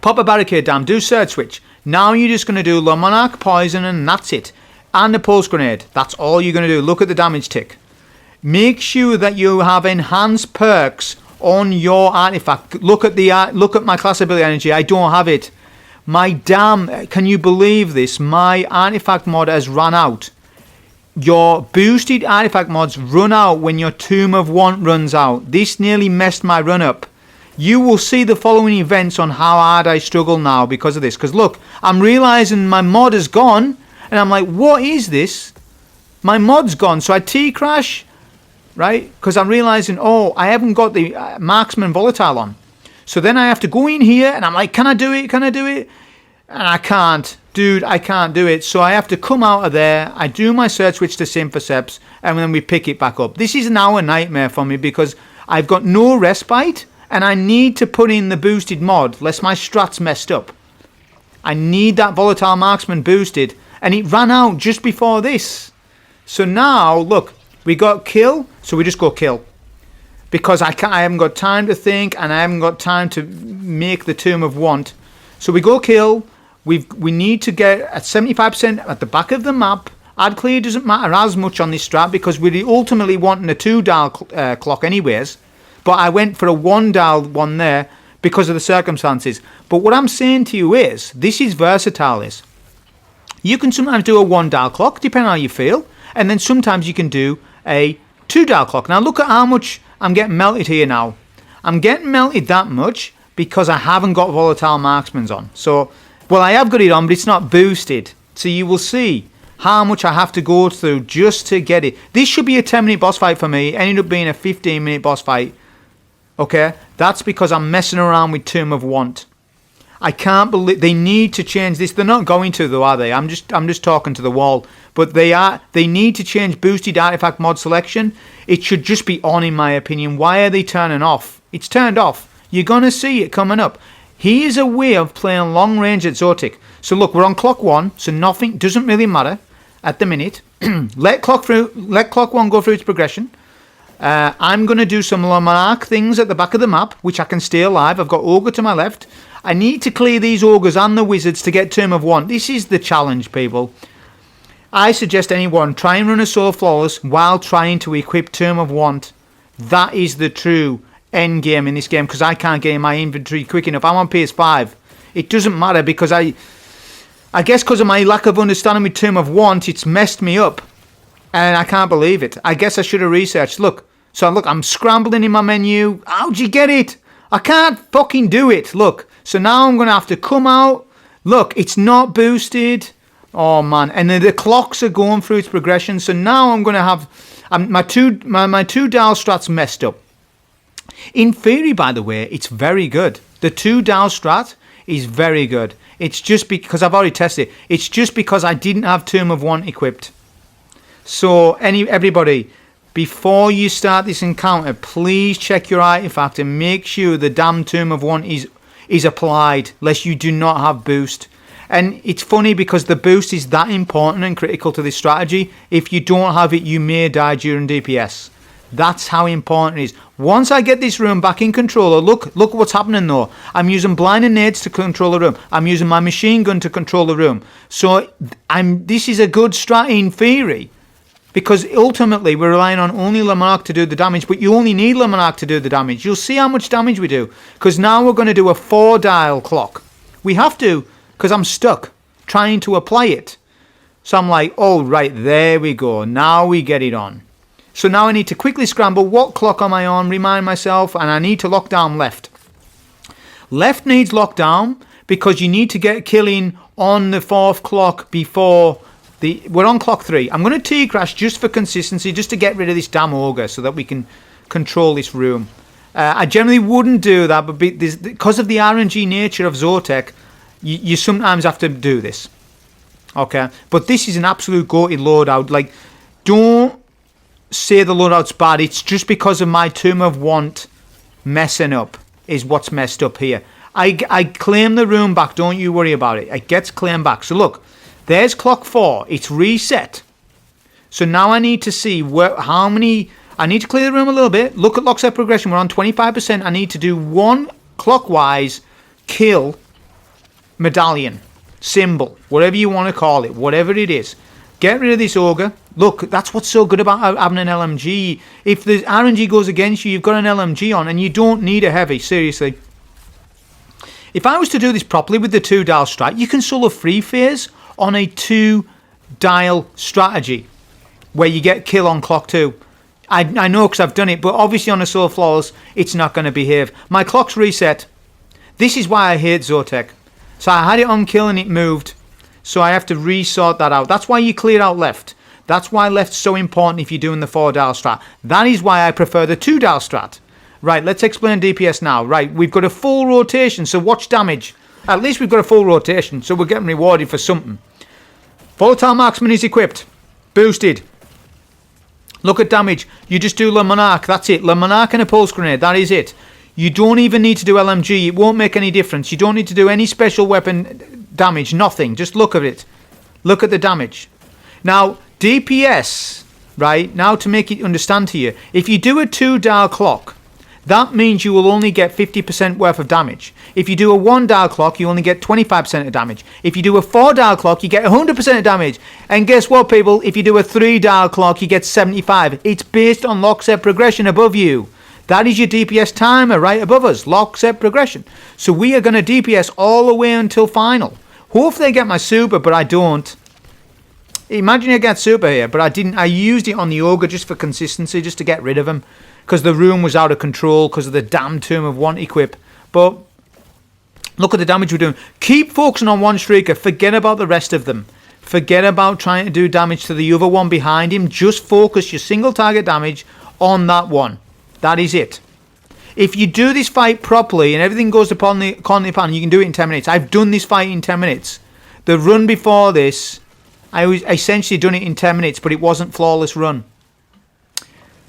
Pop a barricade down. Do surge switch. Now you're just going to do low monarch, poison, and that's it. And a pulse grenade. That's all you're going to do. Look at the damage tick. Make sure that you have enhanced perks on your artifact. Look at my class ability energy. I don't have it. Can you believe this? My artifact mod has run out. Your boosted artifact mods run out when your Tomb of Want runs out. This nearly messed my run up. You will see the following events on how hard I struggle now because of this. Because look, I'm realising my mod is gone. And I'm like, what is this? My mod's gone. So I T-crash, right? Because I'm realising, I haven't got the marksman volatile on. So then I have to go in here and I'm like, can I do it? Can I do it? And I can't. Dude, I can't do it. So I have to come out of there. I do my search switch to Symphoseps and then we pick it back up. This is now a nightmare for me because I've got no respite and I need to put in the boosted mod lest my strat's messed up. I need that volatile marksman boosted and it ran out just before this. So now, look, we got kill, so we just go kill. Because I haven't got time to think and I haven't got time to make the Tomb of Want. So we go kill. We need to get at 75% at the back of the map. Add clear doesn't matter as much on this strat because we're ultimately wanting a 2 dial clock anyways. But I went for a 1 dial one there because of the circumstances. But what I'm saying to you is, this is versatile. You can sometimes do a 1 dial clock, depending on how you feel. And then sometimes you can do a 2 dial clock. Now look at how much I'm getting melted here now. I'm getting melted that much because I haven't got volatile marksmans on. So, well, I have got it on, but it's not boosted. So you will see how much I have to go through just to get it. This should be a 10-minute boss fight for me. It ended up being a 15-minute boss fight. Okay? That's because I'm messing around with Tomb of Want. I can't believe they need to change this. They're not going to, though, are they? I'm just talking to the wall. But they need to change boosted artifact mod selection. It should just be on, in my opinion. Why are they turning off? It's turned off. You're gonna see it coming up. Here's a way of playing long range at Zoetik. So look, we're on clock 1, so nothing doesn't really matter at the minute. Let clock 1 go through its progression. I'm going to do some Monarch things at the back of the map, which I can stay alive. I've got Ogre to my left. I need to clear these Ogres and the Wizards to get Tomb of Want. This is the challenge, people. I suggest anyone try and run a Soul Flawless while trying to equip Tomb of Want. That is the true end game in this game, because I can't get in my inventory quick enough. I'm on PS5. It doesn't matter, because I guess because of my lack of understanding with Tomb of Want, it's messed me up. And I can't believe it. I guess I should have researched. Look, I'm scrambling in my menu. How'd you get it? I can't fucking do it. Look, so now I'm going to have to come out. Look, it's not boosted. Oh, man. And then the clocks are going through its progression. So now I'm going to have my two dial strats messed up. In theory, by the way, it's very good. The 2 dial strat is very good. It's just because I've already tested it. It's just because I didn't have Tomb of Want equipped. So everybody, before you start this encounter, please check your artifact and make sure the damn Tomb of Want is applied, lest you do not have boost. And it's funny because the boost is that important and critical to this strategy. If you don't have it, you may die during DPS. That's how important it is. Once I get this room back in controller, look what's happening though. I'm using blind and nades to control the room. I'm using my machine gun to control the room. So this is a good strat in theory. Because ultimately we're relying on only Le Monarch to do the damage, but you only need Le Monarch to do the damage. You'll see how much damage we do. Because now we're going to do a 4 dial clock. We have to, because I'm stuck trying to apply it. So I'm like, oh right, there we go. Now we get it on. So now I need to quickly scramble. What clock am I on? Remind myself. And I need to lock down left. Left needs lockdown because you need to get killing on the 4th clock before... We're on clock 3. I'm going to T-crash just for consistency, just to get rid of this damn Ogre so that we can control this room. I generally wouldn't do that, but because of the RNG nature of Zoetik, you sometimes have to do this. Okay? But this is an absolute goated loadout. Like, don't say the loadout's bad. It's just because of my Tomb of Want messing up is what's messed up here. I claim the room back. Don't you worry about it. It gets claimed back. So look. There's clock 4. It's reset. So now I need to see how many... I need to clear the room a little bit. Look at lockset progression. We're on 25%. I need to do 1 clockwise kill medallion, symbol, whatever you want to call it, whatever it is. Get rid of this Ogre. Look, that's what's so good about having an LMG. If the RNG goes against you, you've got an LMG on and you don't need a heavy, seriously. If I was to do this properly with the 2 dial strat, you can solo free phase on a 2 dial strategy where you get kill on clock 2. I know because I've done it, but obviously on a Soul Flawless it's not going to behave. My clock's reset. This is why I hate Zoetik. So I had it on kill and it moved, so I have to resort that out. That's why you clear out left. That's why left's so important if you're doing the 4 dial strat. That is why I prefer the 2 dial strat. Right, let's explain DPS now. Right, we've got a full rotation, so watch damage. At least we've got a full rotation, so we're getting rewarded for something. Volatile Marksman is equipped. Boosted. Look at damage. You just do Le Monarch. That's it. Le Monarch and a pulse grenade. That is it. You don't even need to do LMG. It won't make any difference. You don't need to do any special weapon damage. Nothing. Just look at it. Look at the damage. Now, DPS, right? Now to make it understand to you. If you do a 2 dial clock... that means you will only get 50% worth of damage. If you do a 1 dial clock, you only get 25% of damage. If you do a 4 dial clock, you get 100% of damage. And guess what, people? If you do a 3 dial clock, you get 75. It's based on lockset progression above you. That is your DPS timer right above us. Lockset progression. So we are going to DPS all the way until final. Hopefully I get my super, but I don't. Imagine I get super here, but I didn't. I used it on the Ogre just for consistency, just to get rid of him. Because the room was out of control because of the damn Tomb of Want equip. But look at the damage we're doing. Keep focusing on one streaker. Forget about the rest of them. Forget about trying to do damage to the other one behind him. Just focus your single target damage on that one. That is it. If you do this fight properly and everything goes according to the plan, you can do it in 10 minutes. I've done this fight in 10 minutes. The run before this, I was essentially done it in 10 minutes, but it wasn't flawless run.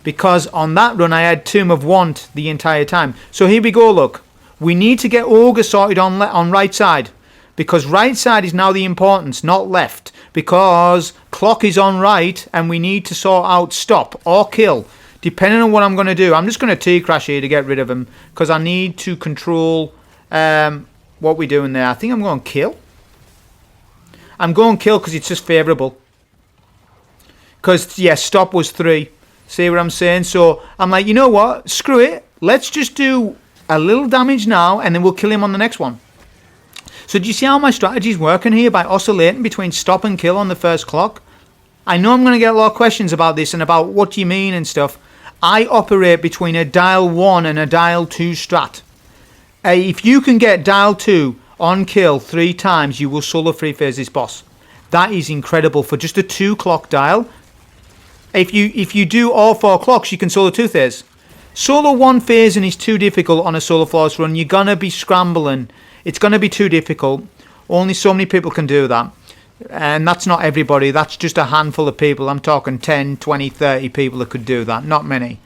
Because on that run, I had Tomb of Want the entire time. So here we go, look. We need to get Ogre sorted on right side. Because right side is now the importance, not left. Because clock is on right, and we need to sort out stop or kill. Depending on what I'm going to do. I'm just going to T-crash here to get rid of him. Because I need to control what we're doing there. I think I'm going kill. I'm going kill because it's just favourable. Because, yeah, stop was 3. See what I'm saying? So, I'm like, you know what? Screw it. Let's just do a little damage now, and then we'll kill him on the next one. So, do you see how my strategy is working here by oscillating between stop and kill on the first clock? I know I'm going to get a lot of questions about this and about what do you mean and stuff. I operate between a dial 1 and a dial 2 strat. If you can get dial 2 on kill 3 times, you will solo 3 phase this boss. That is incredible for just a 2 clock dial. If you do all 4 clocks, you can solo 2 phase. Solo 1 phase and is too difficult on a solo flawless run. You're going to be scrambling. It's going to be too difficult. Only so many people can do that. And that's not everybody. That's just a handful of people. I'm talking 10, 20, 30 people that could do that. Not many.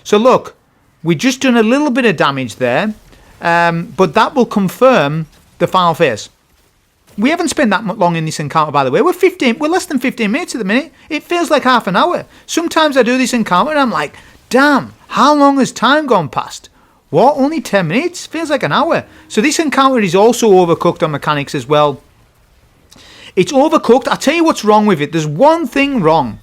So look, we've just done a little bit of damage there. But that will confirm the final phase. We haven't spent that long in this encounter, by the way. We're less than 15 minutes at the minute. It feels like half an hour. Sometimes I do this encounter and I'm like, damn, how long has time gone past? What, only 10 minutes? Feels like an hour. So this encounter is also overcooked on mechanics as well. It's overcooked. I'll tell you what's wrong with it. There's one thing wrong.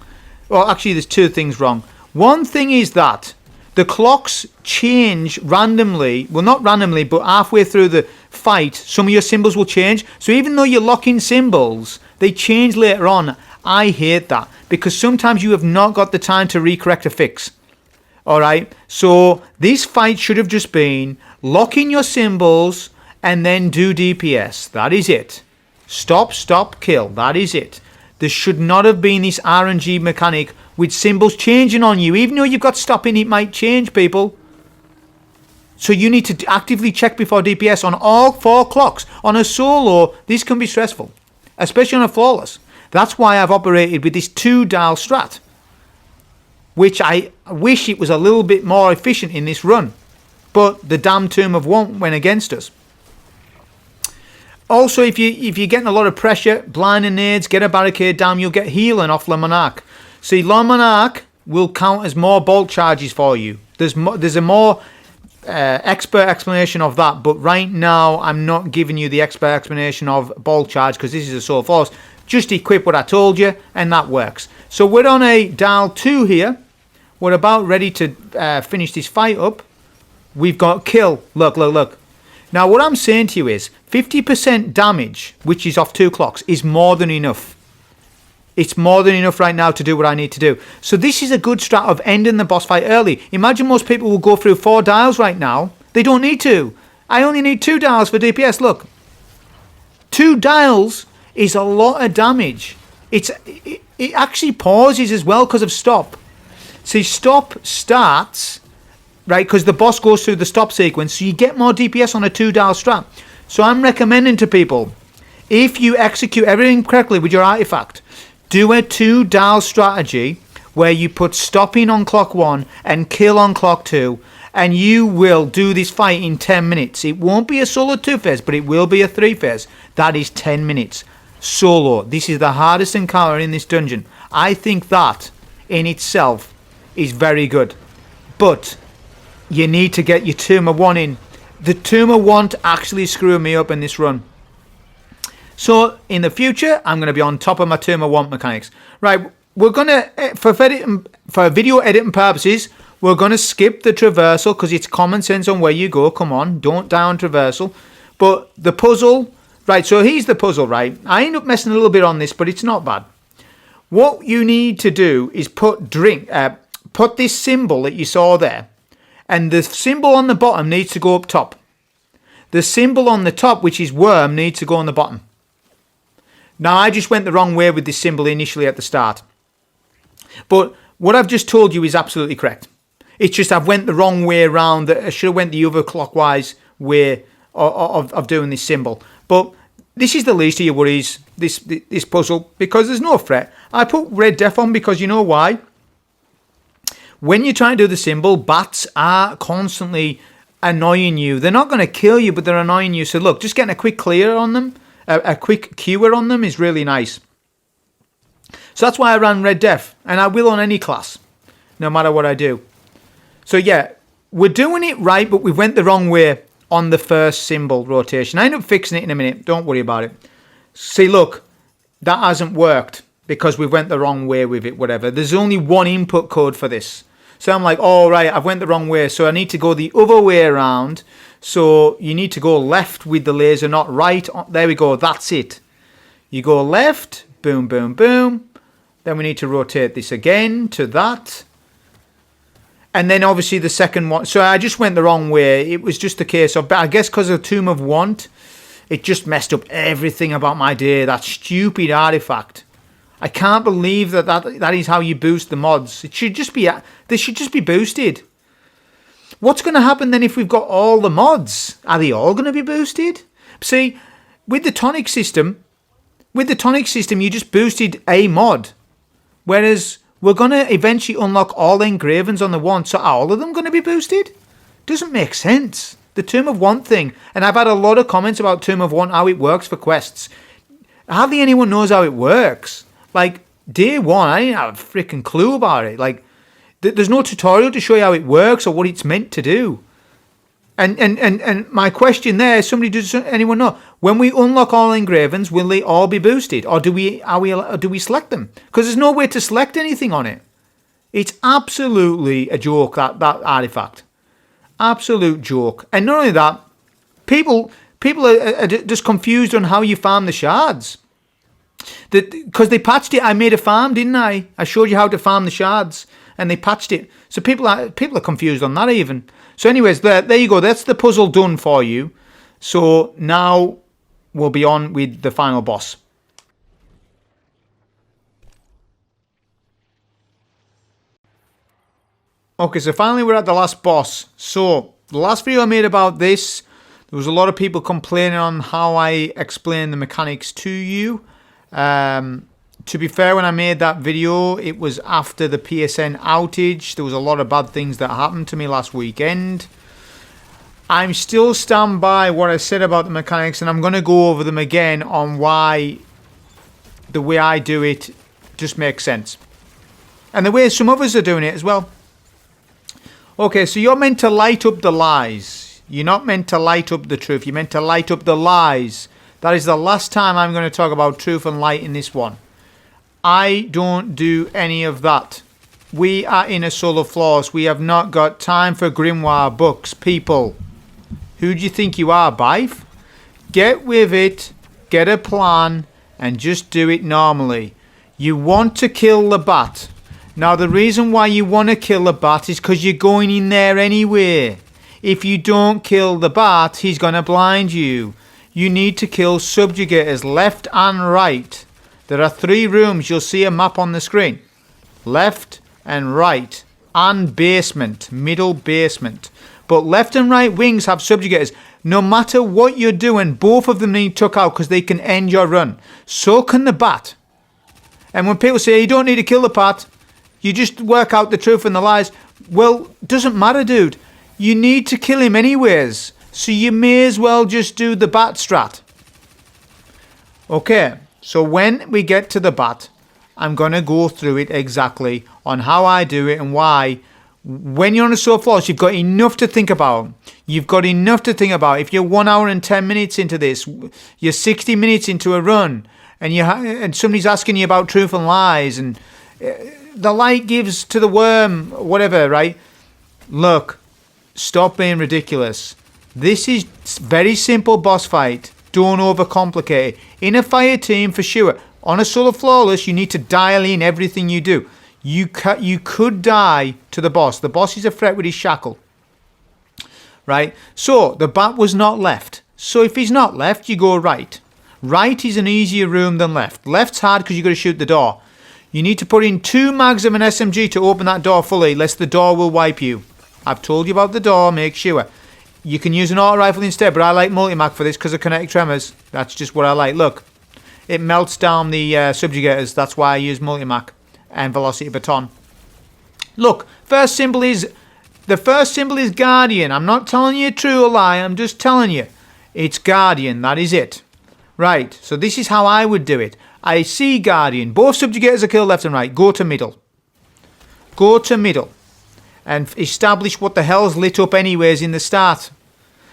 Well, actually, there's 2 things wrong. One thing is that the clocks change randomly. Well, not randomly, but halfway through the fight, some of your symbols will change. So even though you're locking symbols, they change later on. I hate that because sometimes you have not got the time to recorrect a fix. Alright, so this fight should have just been locking your symbols and then do DPS. That is it. Stop, stop, kill. That is it. There should not have been this RNG mechanic with symbols changing on you. Even though you've got stopping, it might change, people. So you need to actively check before DPS on all 4 clocks. On a solo, this can be stressful. Especially on a flawless. That's why I've operated with this 2 dial strat. Which I wish it was a little bit more efficient in this run. But the damn Tomb of Want went against us. Also, if you're getting a lot of pressure, blinding nades, get a barricade down, you'll get healing off Le Monarque. See, Le Monarque will count as more bolt charges for you. There's a more expert explanation of that, but right now I'm not giving you the expert explanation of bolt charge because this is a solo force. Just equip what I told you, and that works. So we're on a dial 2 here. We're about ready to finish this fight up. We've got kill. Look, look, look. Now, what I'm saying to you is 50% damage, which is off 2 clocks, is more than enough. It's more than enough right now to do what I need to do. So this is a good strat of ending the boss fight early. Imagine most people will go through 4 dials right now. They don't need to. I only need 2 dials for DPS. Look. 2 dials is a lot of damage. It actually pauses as well because of stop. See, stop starts... right, because the boss goes through the stop sequence, so you get more DPS on a 2 dial strat. So I'm recommending to people, if you execute everything correctly with your artifact, do a 2 dial strategy where you put stopping on clock 1 and kill on clock 2, and you will do this fight in 10 minutes. It won't be a solo 2 phase, but it will be a 3 phase. That is 10 minutes. Solo. This is the hardest encounter in this dungeon. I think that in itself is very good. But you need to get your Tomb of Want in. The Tomb of Want actually screwed me up in this run. So in the future, I'm going to be on top of my Tomb of Want mechanics. Right, we're going to, for video editing purposes, we're going to skip the traversal because it's common sense on where you go. Come on, don't die on traversal. But the puzzle, right, so here's the puzzle, right? I end up messing a little bit on this, but it's not bad. What you need to do is put this symbol that you saw there. And the symbol on the bottom needs to go up top. The symbol on the top, which is worm, needs to go on the bottom. Now, I just went the wrong way with this symbol initially at the start. But what I've just told you is absolutely correct. It's just I've went the wrong way around. I should have went the other clockwise way of doing this symbol. But this is the least of your worries, this puzzle, because there's no threat. I put red def on because you know why? When you try to do the symbol, bats are constantly annoying you. They're not going to kill you, but they're annoying you. So look, just getting a quick clear on them, a quick cure on them is really nice. So that's why I ran red def, and I will on any class, no matter what I do. So yeah, we're doing it right, but we went the wrong way on the first symbol rotation. I end up fixing it in a minute. Don't worry about it. See, look, that hasn't worked because we went the wrong way with it, whatever. There's only one input code for this. So I'm like, oh, right, I've went the wrong way. So I need to go the other way around. So you need to go left with the laser, not right. There we go. That's it. You go left. Boom, boom, boom. Then we need to rotate this again to that. And then obviously the second one. So I just went the wrong way. It was just a case of, I guess because of Tomb of Want, it just messed up everything about my day. That stupid artifact. I can't believe that is how you boost the mods. It should just be, they should just be boosted. What's going to happen then if we've got all the mods? Are they all going to be boosted? See, with the tonic system, you just boosted a mod. Whereas we're going to eventually unlock all the engravings on the one. So are all of them going to be boosted? Doesn't make sense. The Tomb of Want thing. And I've had a lot of comments about Tomb of Want, how it works for quests. Hardly anyone knows how it works. Like, day one, I didn't have a freaking clue about it. Like, there's no tutorial to show you how it works or what it's meant to do. And my question there, does anyone know? When we unlock all engravings, will they all be boosted? Or do we select them? Because there's no way to select anything on it. It's absolutely a joke, that artifact. Absolute joke. And not only that, people are just confused on how you farm the shards. Because they patched it. I made a farm, didn't I? I showed you how to farm the shards, and they patched it. So people are confused on that even. So anyways, there you go. That's the puzzle done for you. So now we'll be on with the final boss. Okay, so finally we're at the last boss. So the last video I made about this, there was a lot of people complaining on how I explain the mechanics to you. To be fair, when I made that video, it was after the PSN outage. There was a lot of bad things that happened to me last weekend. I'm still stand by what I said about the mechanics, and I'm going to go over them again on why the way I do it just makes sense. And the way some others are doing it as well. Okay, so you're meant to light up the lies. You're not meant to light up the truth. You're meant to light up the lies. That is the last time I'm going to talk about truth and light in this one. I don't do any of that. We are in a Solar Flawless. We have not got time for grimoire books, people. Who do you think you are, Bife? Get with it, get a plan, and just do it normally. You want to kill the bat. Now, the reason why you want to kill the bat is because you're going in there anyway. If you don't kill the bat, he's going to blind you. You need to kill subjugators left and right. There are 3 rooms. You'll see a map on the screen. Left and right. And basement. Middle basement. But left and right wings have subjugators. No matter what you're doing, both of them need took out because they can end your run. So can the bat. And when people say you don't need to kill the bat, you just work out the truth and the lies. Well, doesn't matter, dude. You need to kill him anyways. So you may as well just do the bat strat. Okay, so when we get to the bat, I'm going to go through it exactly on how I do it and why. When you're on a Solar Flawless, you've got enough to think about. You've got enough to think about. If you're 1 hour and 10 minutes into this, you're 60 minutes into a run, and somebody's asking you about truth and lies, and the light gives to the worm, whatever, right? Look, stop being ridiculous. This is very simple boss fight. Don't overcomplicate it. In a fire team, for sure. On a Solar Flawless, you need to dial in everything you do. You could die to the boss. The boss is a threat with his shackle. Right? So, the bat was not left. So, if he's not left, you go right. Right is an easier room than left. Left's hard because you've got to shoot the door. You need to put in 2 mags of an SMG to open that door fully, lest the door will wipe you. I've told you about the door, make sure. You can use an auto rifle instead, but I like multi-mag for this because of kinetic tremors. That's just what I like. Look, it melts down the subjugators. That's why I use multi-mag and velocity baton. Look, the first symbol is Guardian. I'm not telling you a true or lie, I'm just telling you. It's Guardian, that is it. Right, so this is how I would do it. I see Guardian. Both subjugators are killed left and right. Go to middle. Go to middle. And establish what the hell's lit up anyways in the start.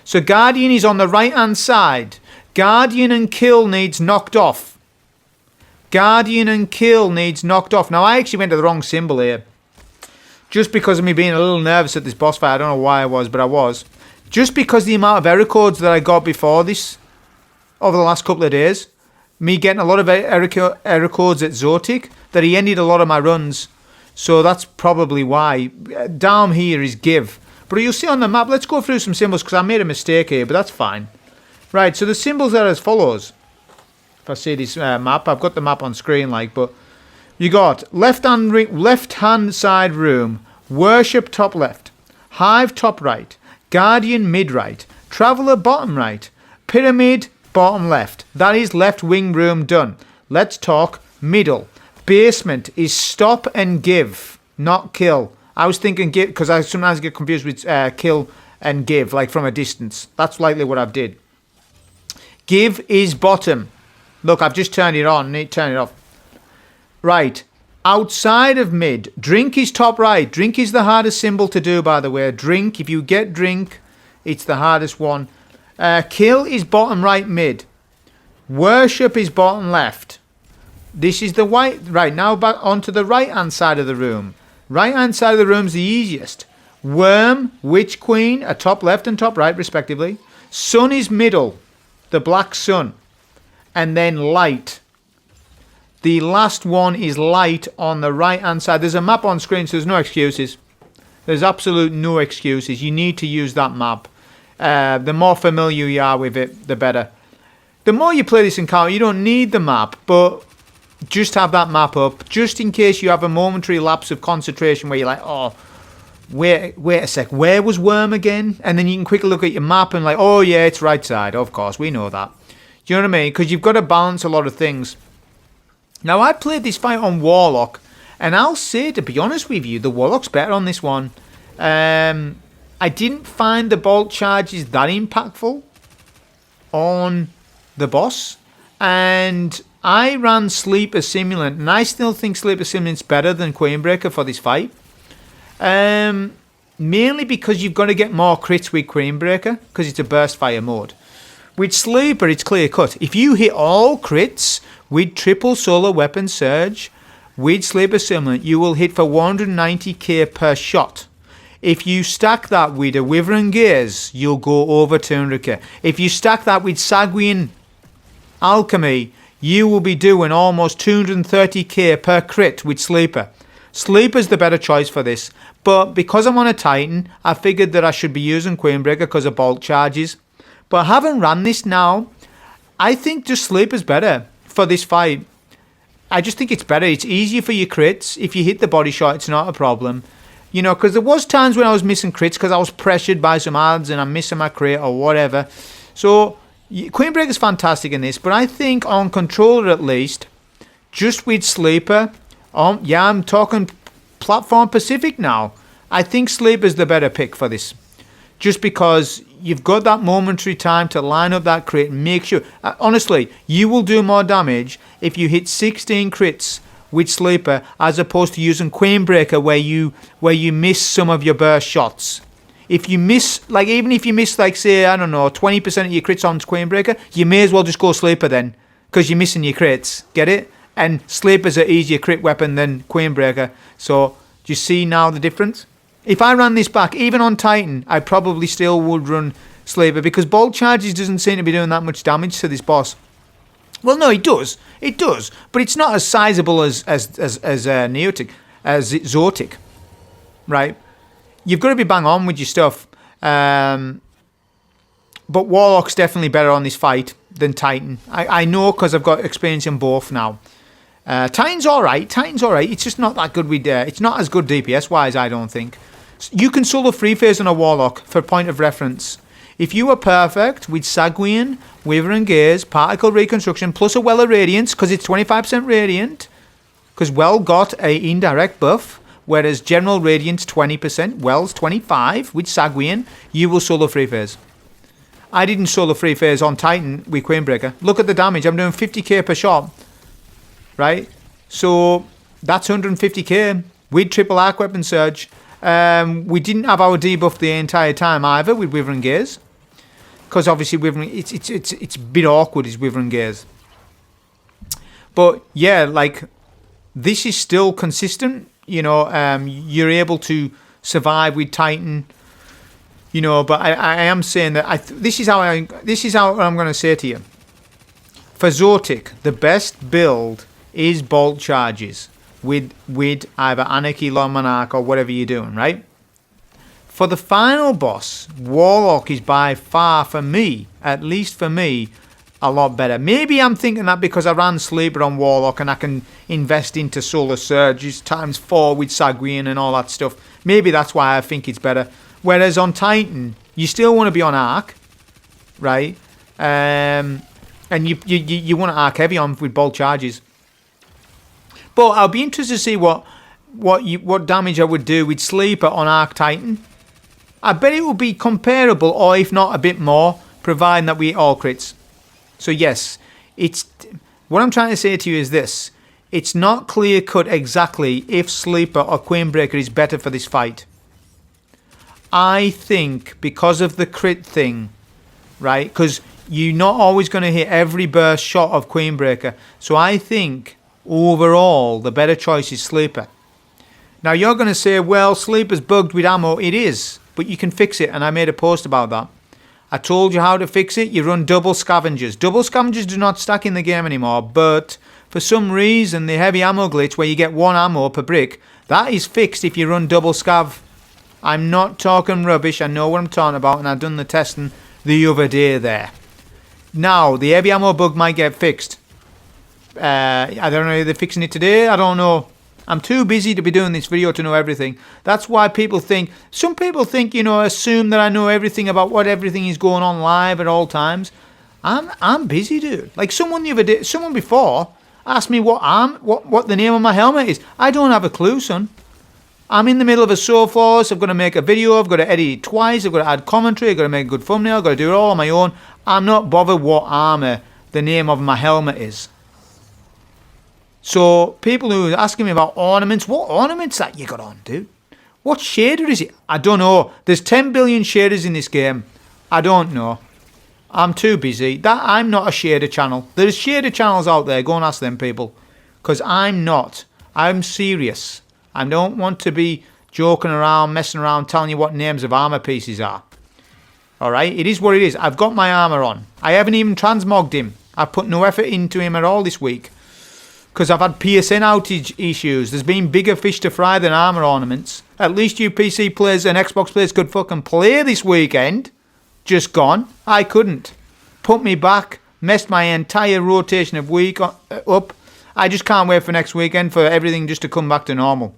So Guardian is on the right hand side. Guardian and kill needs knocked off. Guardian and kill needs knocked off. Now I actually went to the wrong symbol here. Just because of me being a little nervous at this boss fight. I don't know why I was, but I was. Just because the amount of error codes that I got before this, over the last couple of days, me getting a lot of error codes at Zoetik, that he ended a lot of my runs. So that's probably why. Down here is give. But you'll see on the map, let's go through some symbols because I made a mistake here, but that's fine. Right, so the symbols are as follows. If I see this map, I've got the map on screen, like, but you got left hand side room, worship top left, hive top right, guardian mid right, traveler bottom right, pyramid bottom left. That is left wing room done. Let's talk middle. Basement is stop and give, not kill. I was thinking give because I sometimes get confused with kill and give, like from a distance. That's likely what I've did. Give is bottom. Look, I've just turned it on. Need to turn it off. Right. Outside of mid. Drink is top right. Drink is the hardest symbol to do, by the way. Drink. If you get drink, it's the hardest one. Kill is bottom right mid. Worship is bottom left. This is the white. Right, now back onto the right hand side of the room. Right hand side of the room is the easiest. Worm, witch queen are top left and top right respectively. Sun is middle. The black sun. And then light. The last one is light on the right hand side. There's a map on screen, so there's no excuses. There's absolute no excuses. You need to use that map. The more familiar you are with it, the better. The more you play this encounter, you don't need the map, but just have that map up, just in case you have a momentary lapse of concentration where you're like, oh, wait a sec, where was Worm again? And then you can quickly look at your map and like, oh yeah, it's right side. Of course, we know that. Do you know what I mean? Because you've got to balance a lot of things. Now, I played this fight on Warlock, and I'll say, to be honest with you, the Warlock's better on this one. I didn't find the bolt charges that impactful on the boss, and I ran Sleeper Simulant, and I still think Sleeper Simulant's better than Queenbreaker for this fight. Mainly because you've got to get more crits with Queenbreaker, because it's a burst fire mode. With Sleeper, it's clear cut. If you hit all crits with triple solar weapon surge, with Sleeper Simulant, you will hit for 190k per shot. If you stack that with a Wyvern Gaze, you'll go over 200k. If you stack that with Sanguine Alchemy, you will be doing almost 230k per crit with Sleeper. Sleeper's the better choice for this. But because I'm on a Titan, I figured that I should be using Queenbreaker because of bolt charges. But having ran this now, I think just Sleeper's better for this fight. I just think it's better. It's easier for your crits. If you hit the body shot, it's not a problem. You know, because there was times when I was missing crits because I was pressured by some adds and I'm missing my crit or whatever. So, Queenbreaker's fantastic in this. But I think on controller at least, just with Sleeper, yeah, I'm talking platform Pacific now. I think Sleeper's the better pick for this. Just because you've got that momentary time to line up that crit and make sure... honestly, you will do more damage if you hit 16 crits with Sleeper as opposed to using Queenbreaker where you miss some of your burst shots. If you miss, like even if you miss like say, I don't know, 20% of your crits on Queenbreaker, you may as well just go Sleeper then because you're missing your crits. Get it? And Sleeper's an easier crit weapon than Queenbreaker. So, do you see now the difference? If I ran this back, even on Titan, I probably still would run Sleeper because Bolt Charges doesn't seem to be doing that much damage to this boss. Well, no, it does. It does. But it's not as sizable as Zoetik, as Zoetik, right? You've got to be bang on with your stuff. But Warlock's definitely better on this fight than Titan. I know because I've got experience in both now. Titan's alright. Titan's alright. It's just not that good with... it's not as good DPS-wise, I don't think. You can solo free phase on a Warlock, for point of reference. If you were perfect with Sanguine, Wither and Gaze, Particle Reconstruction, plus a Well of Radiance, because it's 25% Radiant, because Well got a indirect buff, whereas General Radiance 20%, Well's 25%, with Sanguine, you will solo free phase. I didn't solo free phase on Titan with Queenbreaker. Look at the damage. I'm doing 50k per shot. Right? So that's 150k with triple arc weapon surge. We didn't have our debuff the entire time either with Wither and Gaze. Because obviously it's a bit awkward is Wither and Gaze. But yeah, like this is still consistent. You know, you're able to survive with Titan. You know, but I am saying that this is how I'm going to say to you. For Zoetik, the best build is bolt charges with either Anarchy, Lord Monarch, or whatever you're doing, right? For the final boss, Warlock is by far, for me, at least for me, a lot better. Maybe I'm thinking that because I ran Sleeper on Warlock and I can invest into Solar Surges ×4 with Sanguine and all that stuff. Maybe that's why I think it's better. Whereas on Titan, you still want to be on Arc, right? And you want to Arc heavy on with bolt charges. But I'll be interested to see what damage I would do with Sleeper on Arc Titan. I bet it will be comparable, or if not a bit more, providing that we all crits. So yes, what I'm trying to say to you is this. It's not clear cut exactly if Sleeper or Queenbreaker is better for this fight. I think because of the crit thing, right? Because you're not always going to hit every burst shot of Queenbreaker. So I think overall the better choice is Sleeper. Now you're going to say, well, Sleeper's bugged with ammo. It is, but you can fix it, and I made a post about that. I told you how to fix it. You run double scavengers. Double scavengers do not stack in the game anymore, but for some reason the heavy ammo glitch where you get 1 ammo per brick, that is fixed if you run double scav. I'm not talking rubbish. I know what I'm talking about, and I've done the testing the other day there. Now, the heavy ammo bug might get fixed. I don't know if they're fixing it today. I don't know. I'm too busy to be doing this video to know everything. That's why people think... Some people think, you know, assume that I know everything about what everything is going on live at all times. I'm busy, dude. Like someone the other day... Someone before asked me what the name of my helmet is. I don't have a clue, son. I'm in the middle of a Soulforce. I've got to make a video. I've got to edit it twice. I've got to add commentary. I've got to make a good thumbnail. I've got to do it all on my own. I'm not bothered what armor the name of my helmet is. So people who are asking me about ornaments, what ornaments that you got on, dude? What shader is it? I don't know. There's 10 billion shaders in this game. I don't know. I'm too busy. I'm not a shader channel. There's shader channels out there. Go and ask them people. Because I'm not. I'm serious. I don't want to be joking around, messing around, telling you what names of armor pieces are. Alright? It is what it is. I've got my armor on. I haven't even transmogged him. I've put no effort into him at all this week. Because I've had PSN outage issues. There's been bigger fish to fry than armor ornaments. At least you PC players and Xbox players could fucking play this weekend. Just gone. I couldn't. Put me back. Messed my entire rotation of week up. I just can't wait for next weekend for everything just to come back to normal.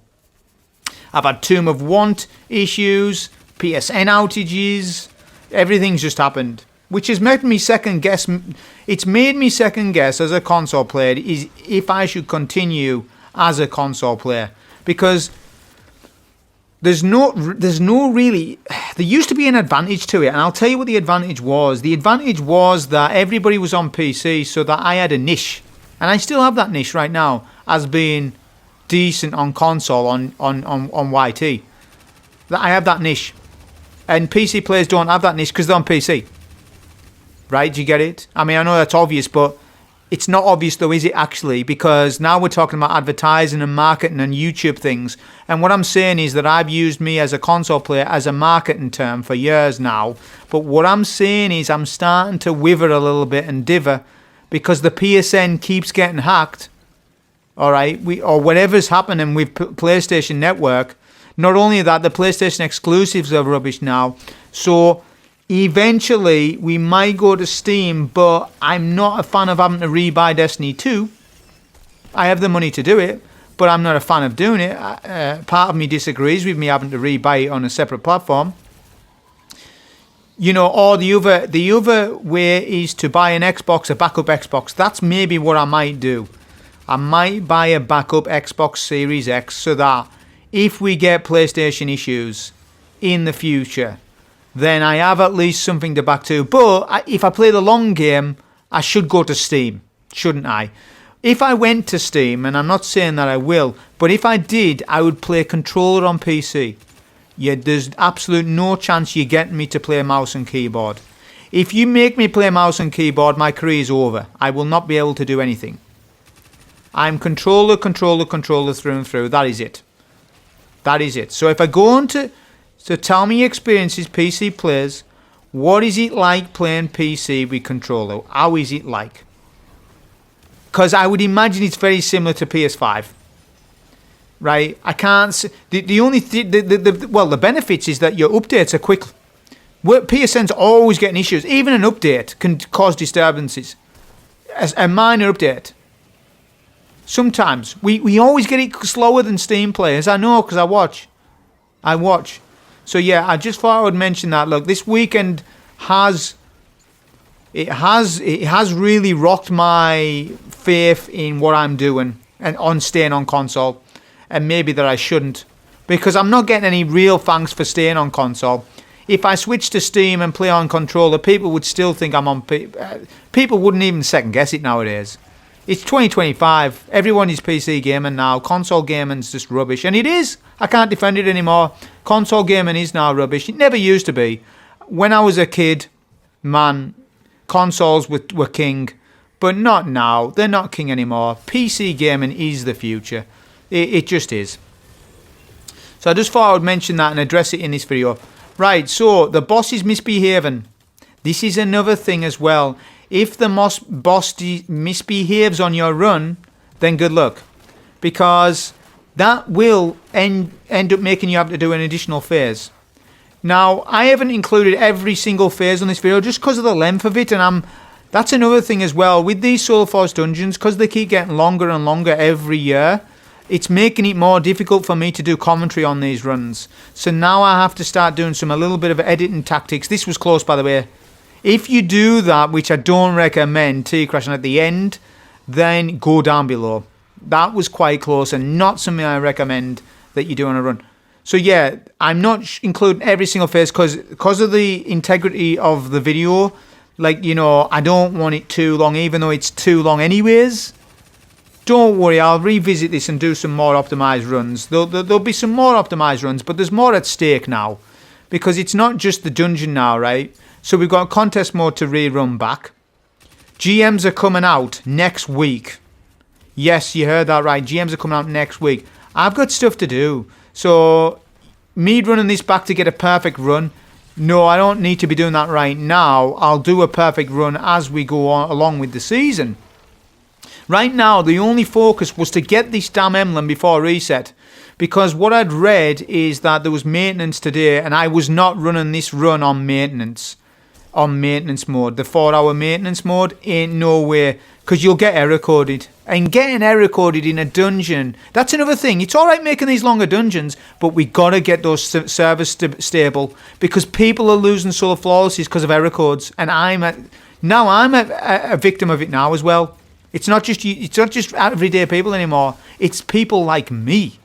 I've had Tomb of Want issues. PSN outages. Everything's just happened. Which has made me second guess. It's made me second guess as a console player is if I should continue as a console player, because there's no really. There used to be an advantage to it, and I'll tell you what the advantage was. The advantage was that everybody was on PC, so that I had a niche, and I still have that niche right now as being decent on console on YT. That I have that niche, and PC players don't have that niche because they're on PC. Right, do you get it? I mean, I know that's obvious, but it's not obvious though, is it actually? Because now we're talking about advertising and marketing and YouTube things. And what I'm saying is that I've used me as a console player as a marketing term for years now. But what I'm saying is I'm starting to wither a little bit and dither because the PSN keeps getting hacked. All right, or whatever's happening with PlayStation Network. Not only that, the PlayStation exclusives are rubbish now. So eventually, we might go to Steam, but I'm not a fan of having to rebuy Destiny 2. I have the money to do it, but I'm not a fan of doing it. Part of me disagrees with me having to rebuy it on a separate platform. You know, or the other way is to buy an Xbox, a backup Xbox. That's maybe what I might do. I might buy a backup Xbox Series X so that if we get PlayStation issues in the future, then I have at least something to back to. But if I play the long game, I should go to Steam, shouldn't I? If I went to Steam, and I'm not saying that I will, but if I did, I would play controller on PC. Yeah, there's absolute no chance you're getting me to play mouse and keyboard. If you make me play mouse and keyboard, my career is over. I will not be able to do anything. I'm controller through and through. That is it. That is it. So if I go on to tell me experiences PC players, what is it like playing PC with controller? How is it like? Because I would imagine it's very similar to PS5. Right? I can't see, the only the benefits is that your updates are quick. PSN's always getting issues. Even an update can cause disturbances. A minor update. Sometimes we always get it slower than Steam players. I know because I watch. So yeah, I just thought I would mention that. Look, this weekend has really rocked my faith in what I'm doing and on staying on console. And maybe that I shouldn't, because I'm not getting any real thanks for staying on console. If I switch to Steam and play on controller, people would still think I'm on. People wouldn't even second guess it nowadays. It's 2025. Everyone is PC gaming now. Console gaming's just rubbish, and it is. I can't defend it anymore. Console gaming is now rubbish. It never used to be. When I was a kid, man, consoles were king, but not now. They're not king anymore. PC gaming is the future. It just is. So I just thought I would mention that and address it in this video. Right, so the boss is misbehaving. This is another thing as well. If the boss misbehaves on your run, then good luck. Because that will end up making you have to do an additional phase. Now, I haven't included every single phase on this video just because of the length of it. And that's another thing as well. With these Soul Force dungeons, because they keep getting longer and longer every year, it's making it more difficult for me to do commentary on these runs. So now I have to start doing a little bit of editing tactics. This was close, by the way. If you do that, which I don't recommend, T-crashing at the end, then go down below. That was quite close and not something I recommend that you do on a run. So yeah, I'm not including every single phase because of the integrity of the video. Like, you know, I don't want it too long, even though it's too long anyways. Don't worry, I'll revisit this and do some more optimized runs. There'll be some more optimized runs, but there's more at stake now. Because it's not just the dungeon now, right? So we've got contest mode to rerun back. GMs are coming out next week. Yes, you heard that right. GMs are coming out next week. I've got stuff to do. So, me running this back to get a perfect run. No, I don't need to be doing that right now. I'll do a perfect run as we go on along with the season. Right now, the only focus was to get this damn emblem before reset. Because what I'd read is that there was maintenance today, and I was not running this run on maintenance. On maintenance mode. The 4-hour maintenance mode ain't no way. Because you'll get error coded. And getting error coded in a dungeon, that's another thing. It's alright making these longer dungeons, but we gotta get those servers stable. Because people are losing solar flawlesses because of error codes. And I'm a victim of it now as well. It's not just everyday people anymore. It's people like me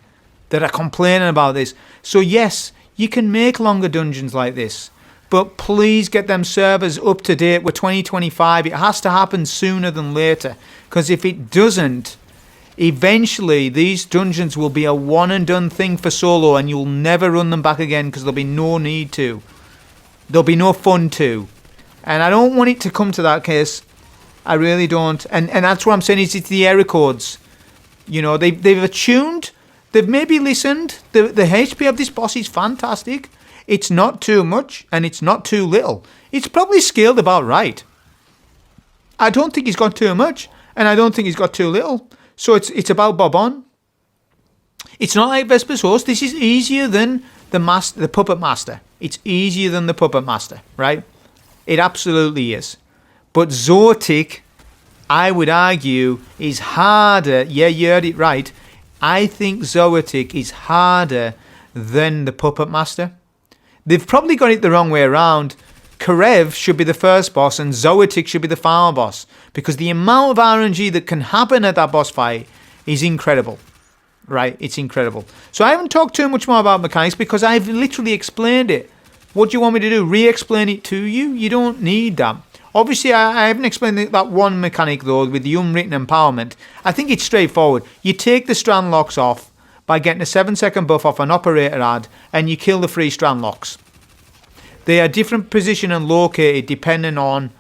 that are complaining about this. So yes, you can make longer dungeons like this, but please get them servers up to date with 2025. It has to happen sooner than later, because if it doesn't, eventually these dungeons will be a one and done thing for solo, and you'll never run them back again because there'll be no need to. There'll be no fun to. And I don't want it to come to that case. I really don't. And that's what I'm saying, is it's the error codes. You know, they've attuned, they've maybe listened. The HP of this boss is fantastic. It's not too much and it's not too little. It's probably scaled about right. I don't think he's got too much and I don't think he's got too little. So it's about bob on. It's not like Vesper's Host. This is easier than the Puppet Master. It's easier than the Puppet Master, right? It absolutely is. But Zoetik I would argue, is harder. Yeah, you heard it right. I think Zoetik is harder than the Puppet Master. They've probably got it the wrong way around. Kev should be the first boss and Zoetik should be the final boss, because the amount of RNG that can happen at that boss fight is incredible. Right, it's incredible. So I haven't talked too much more about mechanics because I've literally explained it. What do you want me to do? Re-explain it to you? You don't need that. Obviously, I haven't explained that one mechanic, though, with the unwritten empowerment. I think it's straightforward. You take the strand locks off by getting a 7-second buff off an operator ad, and you kill the free strand locks. They are different position and located depending on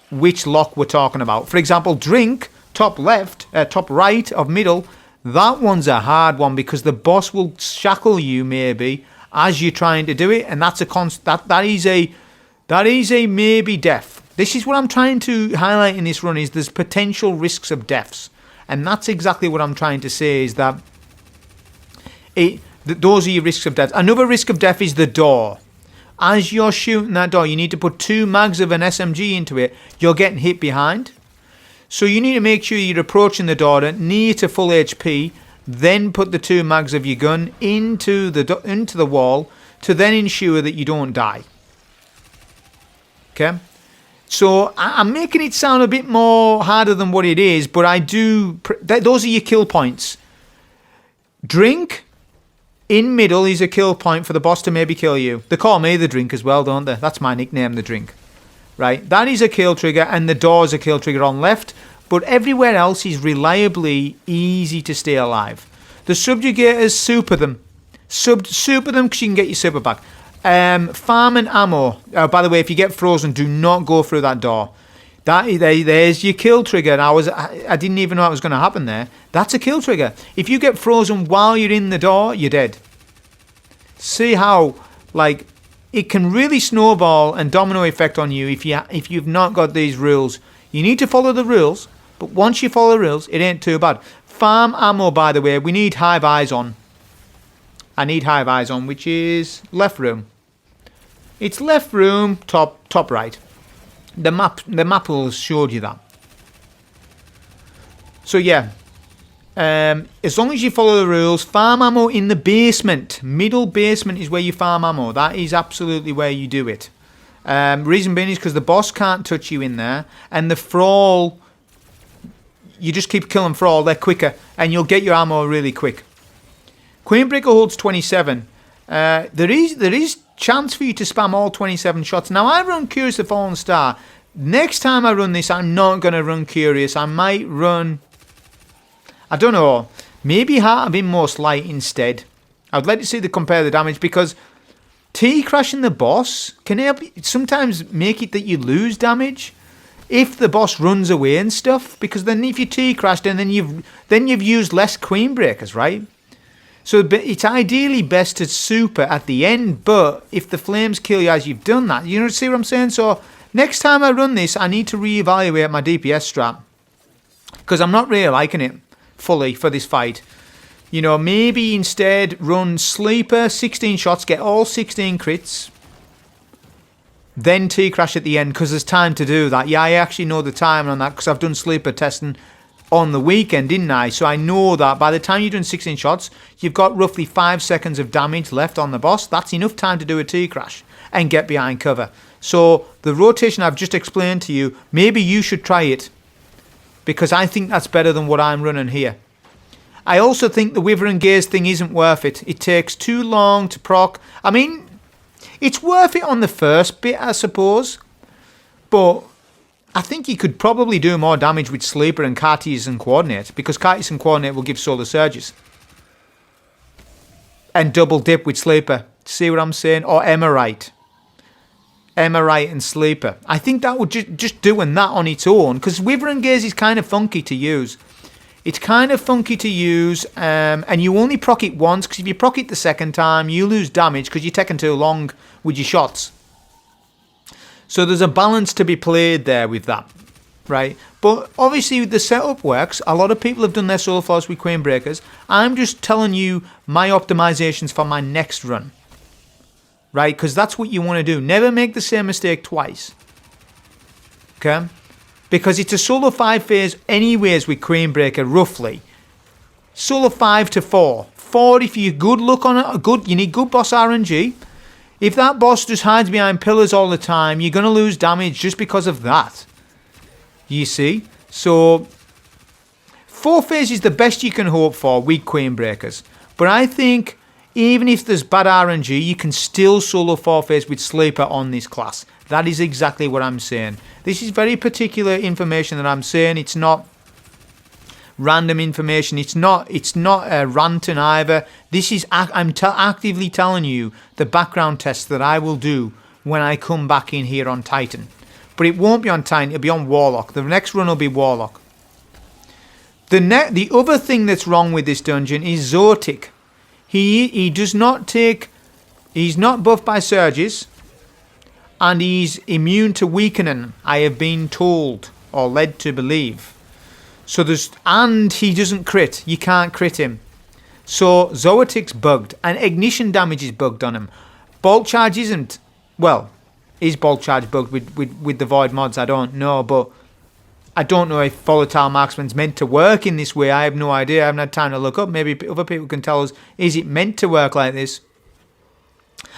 which lock we're talking about. For example, drink, top left, top right of middle, that one's a hard one because the boss will shackle you maybe as you're trying to do it, and that's that is a maybe death. This is what I'm trying to highlight in this run, is there's potential risks of deaths. And that's exactly what I'm trying to say, is that those are your risks of death. Another risk of death is the door. As you're shooting that door, you need to put 2 mags of an SMG into it. You're getting hit behind. So you need to make sure you're approaching the door near to full HP, then put the 2 mags of your gun into the wall to then ensure that you don't die. Okay? So I'm making it sound a bit more harder than what it is, but I do. Those are your kill points. Drink in middle is a kill point for the boss to maybe kill you. They call me the Drink as well, don't they? That's my nickname, the Drink. Right? That is a kill trigger, and the door is a kill trigger on left. But everywhere else is reliably easy to stay alive. The subjugators, super them. Super them because you can get your super back. Farm and ammo. By the way, if you get frozen, do not go through that door. There's your kill trigger. And I didn't even know what was going to happen there. That's a kill trigger. If you get frozen while you're in the door, you're dead. See how, like, it can really snowball and domino effect on you if you've not got these rules. You need to follow the rules, but once you follow the rules, it ain't too bad. Farm ammo, by the way, we need Hive Eyes on. I need Hive Eyes on, which is left room. It's left room, top right. The map will show you that. So yeah, as long as you follow the rules, farm ammo in the basement. Middle basement is where you farm ammo. That is absolutely where you do it. Reason being is because the boss can't touch you in there, and the Thrall, you just keep killing Thrall. They're quicker, and you'll get your ammo really quick. Queenbreaker holds 27. There is chance for you to spam all 27 shots. Now, I run Curious the Fallen Star. Next time I run this, I'm not going to run Curious. I might run, I don't know, maybe Heart of Inmost Light instead. I'd like to see the compare the damage, because T-crashing the boss can sometimes make it that you lose damage if the boss runs away and stuff, because then if you T-crashed and then you've used less Queenbreakers, right? So it's ideally best to super at the end, but if the flames kill you as you've done that, you know, see what I'm saying? So next time I run this, I need to reevaluate my DPS strat, because I'm not really liking it fully for this fight. You know, maybe instead run Sleeper, 16 shots, get all 16 crits, then T-crash at the end, because there's time to do that. Yeah, I actually know the time on that, because I've done Sleeper testing on the weekend, didn't I? So I know that by the time you're doing 16 shots, you've got roughly 5 seconds of damage left on the boss. That's enough time to do a T-crash and get behind cover. So the rotation I've just explained to you, maybe you should try it, because I think that's better than what I'm running here. I also think the Wither and Gaze thing isn't worth it. It takes too long to proc. I mean, it's worth it on the first bit, I suppose, but I think you could probably do more damage with Sleeper and Cartesian Coordinate, because Cartesian Coordinate will give solar surges. And double dip with Sleeper. See what I'm saying? Or Emerite. Emerite and Sleeper. I think that would just doing that on its own, because Wither and Gaze is kind of funky to use. It's kind of funky to use, and you only proc it once, because if you proc it the second time, you lose damage because you're taking too long with your shots. So there's a balance to be played there with that, right? But obviously the setup works. A lot of people have done their Soul Force with Queenbreakers. I'm just telling you my optimizations for my next run, right? Because that's what you want to do. Never make the same mistake twice, okay? because it's a solo 5 phase anyways with Queenbreaker, roughly. Solo 5 to 4. 4 if you good luck on it, you need good boss RNG. If that boss just hides behind pillars all the time, you're going to lose damage just because of that. You see? So 4 phase is the best you can hope for with Queenbreakers. But I think even if there's bad RNG, you can still solo 4 phase with Sleeper on this class. That is exactly what I'm saying. This is very particular information that I'm saying. It's not random information. It's not ranting either. This is I'm actively telling you the background test that I will do when I come back in here on Titan. But it won't be on Titan. It'll be on Warlock. The next run will be Warlock. The other thing that's wrong with this dungeon is Zoetik. He does not take. He's not buffed by surges, and he's immune to weakening. I have been told or led to believe. So and he doesn't crit. You can't crit him. So Zoetik's bugged, and ignition damage is bugged on him. Bulk charge isn't. Well, is bulk charge bugged with the void mods? I don't know, but I don't know if Volatile Marksman's meant to work in this way. I have no idea. I haven't had time to look up. Maybe other people can tell us, is it meant to work like this?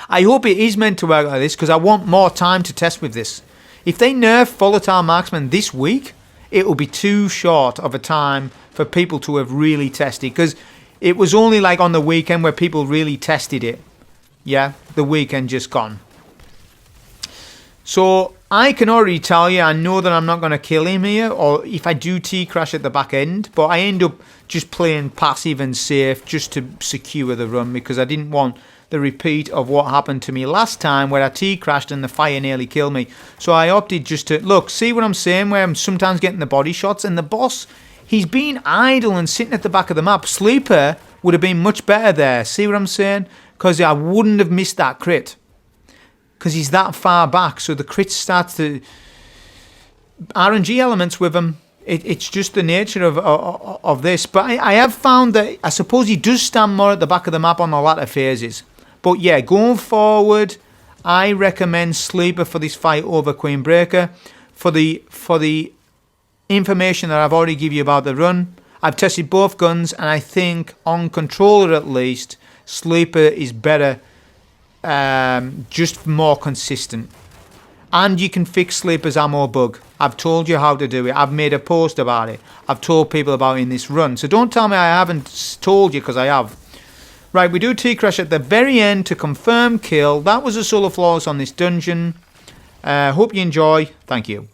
I hope it is meant to work like this, because I want more time to test with this. If they nerf Volatile Marksman this week, it will be too short of a time for people to have really tested, because it was only like on the weekend where people really tested it. Yeah, the weekend just gone. So I can already tell you, I know that I'm not going to kill him here, or if I do T-crash at the back end, but I end up just playing passive and safe just to secure the run, because I didn't want the repeat of what happened to me last time where I T-crashed and the fire nearly killed me. So I opted just to, look, see what I'm saying, where I'm sometimes getting the body shots, and the boss, he's been idle and sitting at the back of the map. Sleeper would have been much better there, see what I'm saying? Because I wouldn't have missed that crit. Because he's that far back, so the crit starts to RNG elements with him. It's just the nature of this. But I have found that I suppose he does stand more at the back of the map on the latter phases. But yeah, going forward, I recommend Sleeper for this fight over Queenbreaker. For the information that I've already given you about the run, I've tested both guns, and I think on controller at least, Sleeper is better. Just more consistent, and you can fix Sleeper's ammo bug. I've told you how to do it. I've made a post about it. I've told people about it in this run, so don't tell me I haven't told you, because I have. Right, we do T-crash at the very end to confirm kill. That was a solo flawless on this dungeon. Hope you enjoy. Thank you.